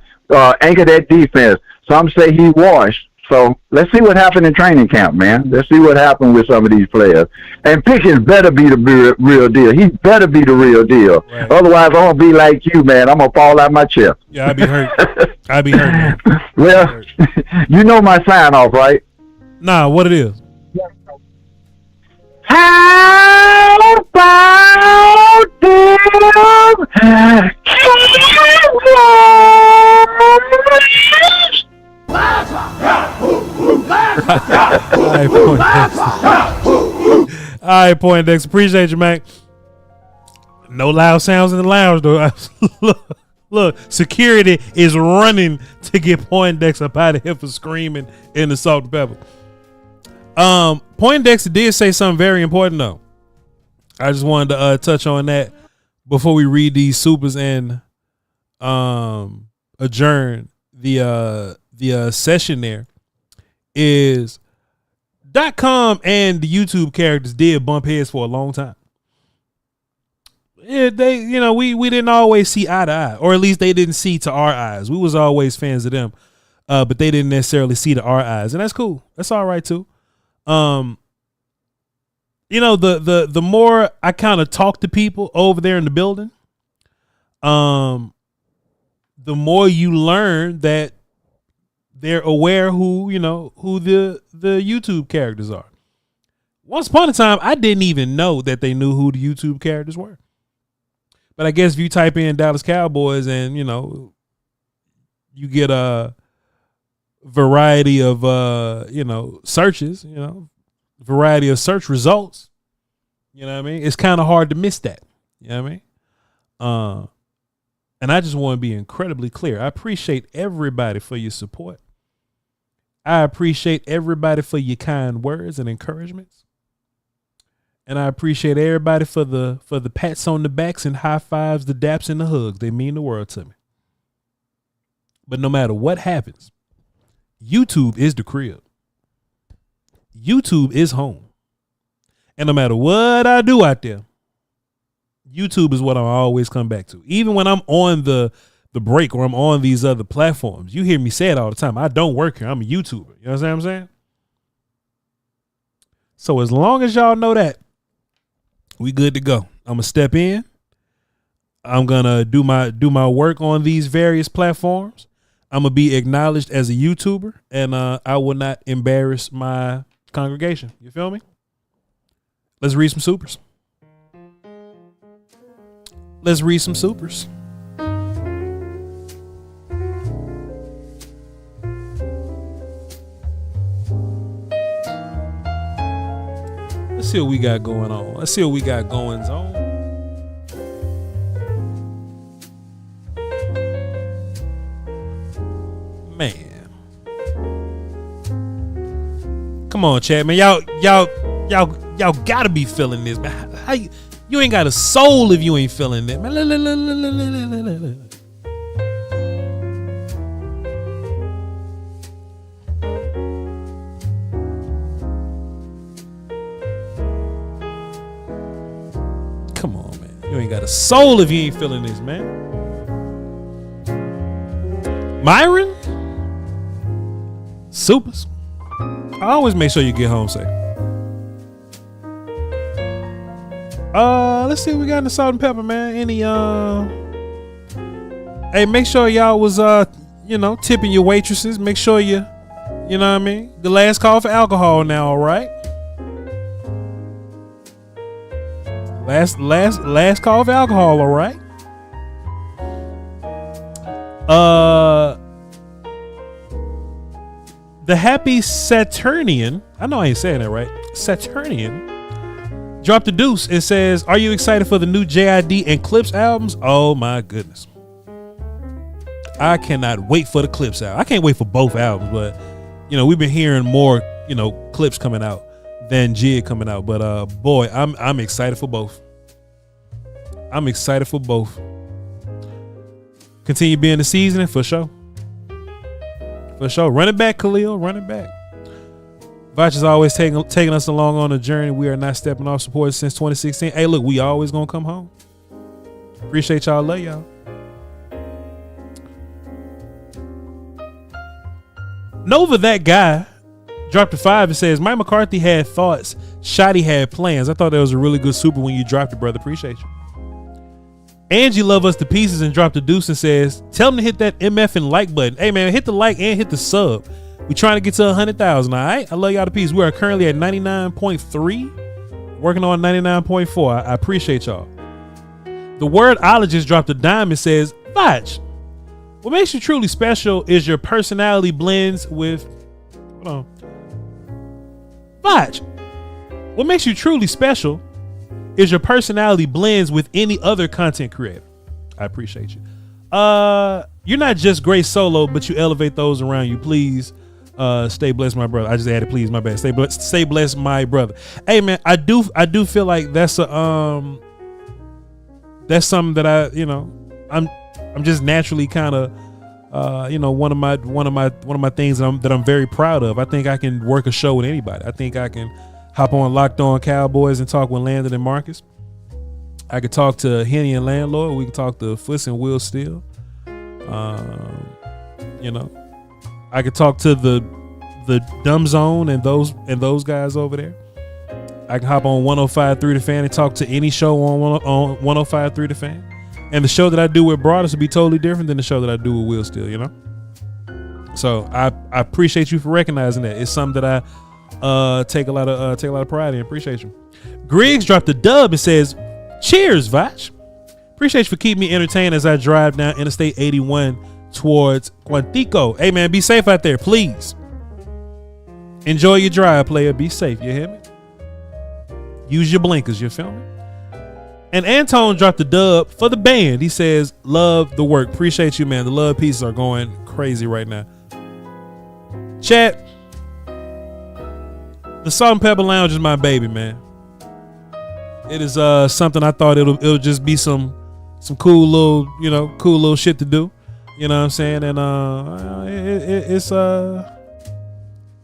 anchor that defense. Some say he washed. So let's see what happened in training camp, man. Let's see what happened with some of these players. And Pickens better be the real deal. He better be the real deal. Right. Otherwise, I'm gonna be like you, man. I'm gonna fall out my chair. Yeah, I'd be hurt. Man. Well, you know my sign off, right? Nah, what it is? How about them Cowboys? All right, Poindexter. Appreciate you, man. No loud sounds in the lounge, though. Look, security is running to get Poindexter up out of here for screaming in the salt and pepper. Poindexter did say something very important, though. I just wanted to touch on that before we read these supers and adjourn the session. There is .com and the YouTube characters did bump heads for a long time. Yeah, we didn't always see eye to eye, or at least they didn't see to our eyes. We was always fans of them, but they didn't necessarily see to our eyes, and that's cool. That's all right too. The more I kind of talk to people over there in the building, the more you learn that they're aware who the YouTube characters are. Once upon a time, I didn't even know that they knew who the YouTube characters were. But I guess if you type in Dallas Cowboys and, you get a variety of, searches, variety of search results, you know what I mean? It's kind of hard to miss that. You know what And I just want to be incredibly clear. I appreciate everybody for your support. I appreciate everybody for your kind words and encouragements. And I appreciate everybody for the pats on the backs and high fives, the daps and the hugs. They mean the world to me. But no matter what happens, YouTube is the crib. YouTube is home. And no matter what I do out there, YouTube is what I always come back to. Even when I'm on the break or I'm on these other platforms, you hear me say it all the time. I don't work here. I'm a YouTuber. You know what I'm saying? So as long as y'all know that, we good to go. I'm gonna step in. I'm gonna do my work on these various platforms. I'm gonna be acknowledged as a YouTuber, and I will not embarrass my congregation. You feel me? Let's read some supers. Let's read some supers. Let's see what we got going on. Let's see what we got going on. Man. Come on, chat, man. Y'all gotta be feeling this, man. How you ain't got a soul if you ain't feeling it, man. Come on, man. You ain't got a soul if you ain't feeling this, man. Myron? Supers. I always make sure you get home safe. Let's see what we got in the salt and pepper, man. Any hey, make sure y'all was tipping your waitresses. Make sure you know what I mean? The last call for alcohol now, all right? Last call for alcohol, all right? The Happy Saturnian, I know I ain't saying that right. Saturnian dropped a deuce. It says, "Are you excited for the new JID and Clips albums?" Oh my goodness. I cannot wait for the Clips album. I can't wait for both albums, but we've been hearing more, Clips coming out than Jid coming out. But boy, I'm excited for both. I'm excited for both. Continue being the seasoning for sure. For sure. Run it back, Khalil. Run it back. Voch is always taking us along on a journey. We are not stepping off support since 2016. Hey, look, we always gonna come home. Appreciate y'all. Love y'all. Nova, that guy, dropped a 5. It says, Mike McCarthy had thoughts. Shotty had plans. I thought that was a really good super when you dropped it, brother. Appreciate you. Angie love us to pieces and dropped a deuce and says, tell them to hit that MF and like button. Hey, man, hit the like and hit the sub. We trying to get to 100,000, all right? I love y'all to pieces. We are currently at 99.3, working on 99.4. I appreciate y'all. The wordologist dropped a dime and says, Voch, what makes you truly special is your personality blends with, hold on. Voch, what makes you truly special is your personality blends with any other content creator. I appreciate you. You're not just great solo, but you elevate those around you. Please stay blessed, my brother. I just added please, my bad. Stay blessed, my brother. Hey man, I do feel like that's something that I'm just naturally kind of one of my things that I'm very proud of. I think I can work a show with anybody. I think I can hop on Locked On Cowboys and talk with Landon and Marcus. I could talk to Henny and Landlord. We can talk to Fuss and Will Steele. I could talk to the Dumb Zone and those guys over there. I can hop on 105.3 The Fan and talk to any show on 105.3 The Fan. And the show that I do with Broadus will be totally different than the show that I do with Will Steele, So I appreciate you for recognizing that. It's something that I take a lot of pride in. Appreciate you. Griggs dropped a dub and says, cheers, Voch. Appreciate you for keeping me entertained as I drive down Interstate 81 towards Quantico. Hey man, be safe out there, please. Enjoy your drive, player. Be safe. You hear me? Use your blinkers. You feel me? And Antone dropped the dub for the band. He says, love the work. Appreciate you, man. The love pieces are going crazy right now. Chat, the Salt and Pepper Lounge is my baby, man. It is something I thought it'll just be some cool little shit to do. You know what I'm saying? And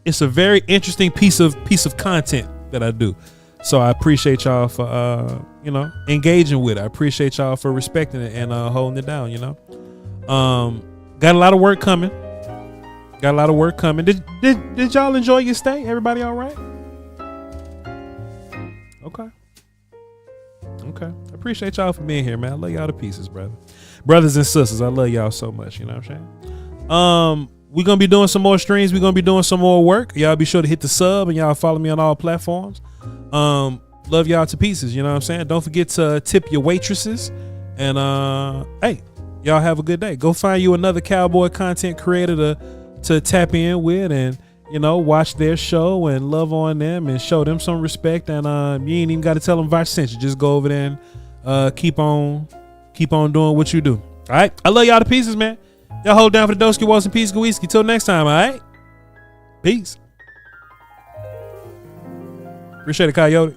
it's a very interesting piece of content that I do. So I appreciate y'all for engaging with it. I appreciate y'all for respecting it and holding it down, Got a lot of work coming. Did y'all enjoy your stay? Everybody all right? Okay. I appreciate y'all for being here, man. I love y'all to pieces, brother. Brothers and sisters, I love y'all so much, you know what I'm saying? We're going to be doing some more streams. We're going to be doing some more work. Y'all be sure to hit the sub and y'all follow me on all platforms. Love y'all to pieces, you know what I'm saying? Don't forget to tip your waitresses. And, hey, y'all have a good day. Go find you another Cowboy content creator to tap in with and, watch their show and love on them and show them some respect. And you ain't even got to tell them Voch sent you. Just go over there and keep on doing what you do. All right? I love y'all to pieces, man. Y'all hold down for the Doski Walls and Peace Whiskey. Till next time, all right? Peace. Appreciate it, Coyote.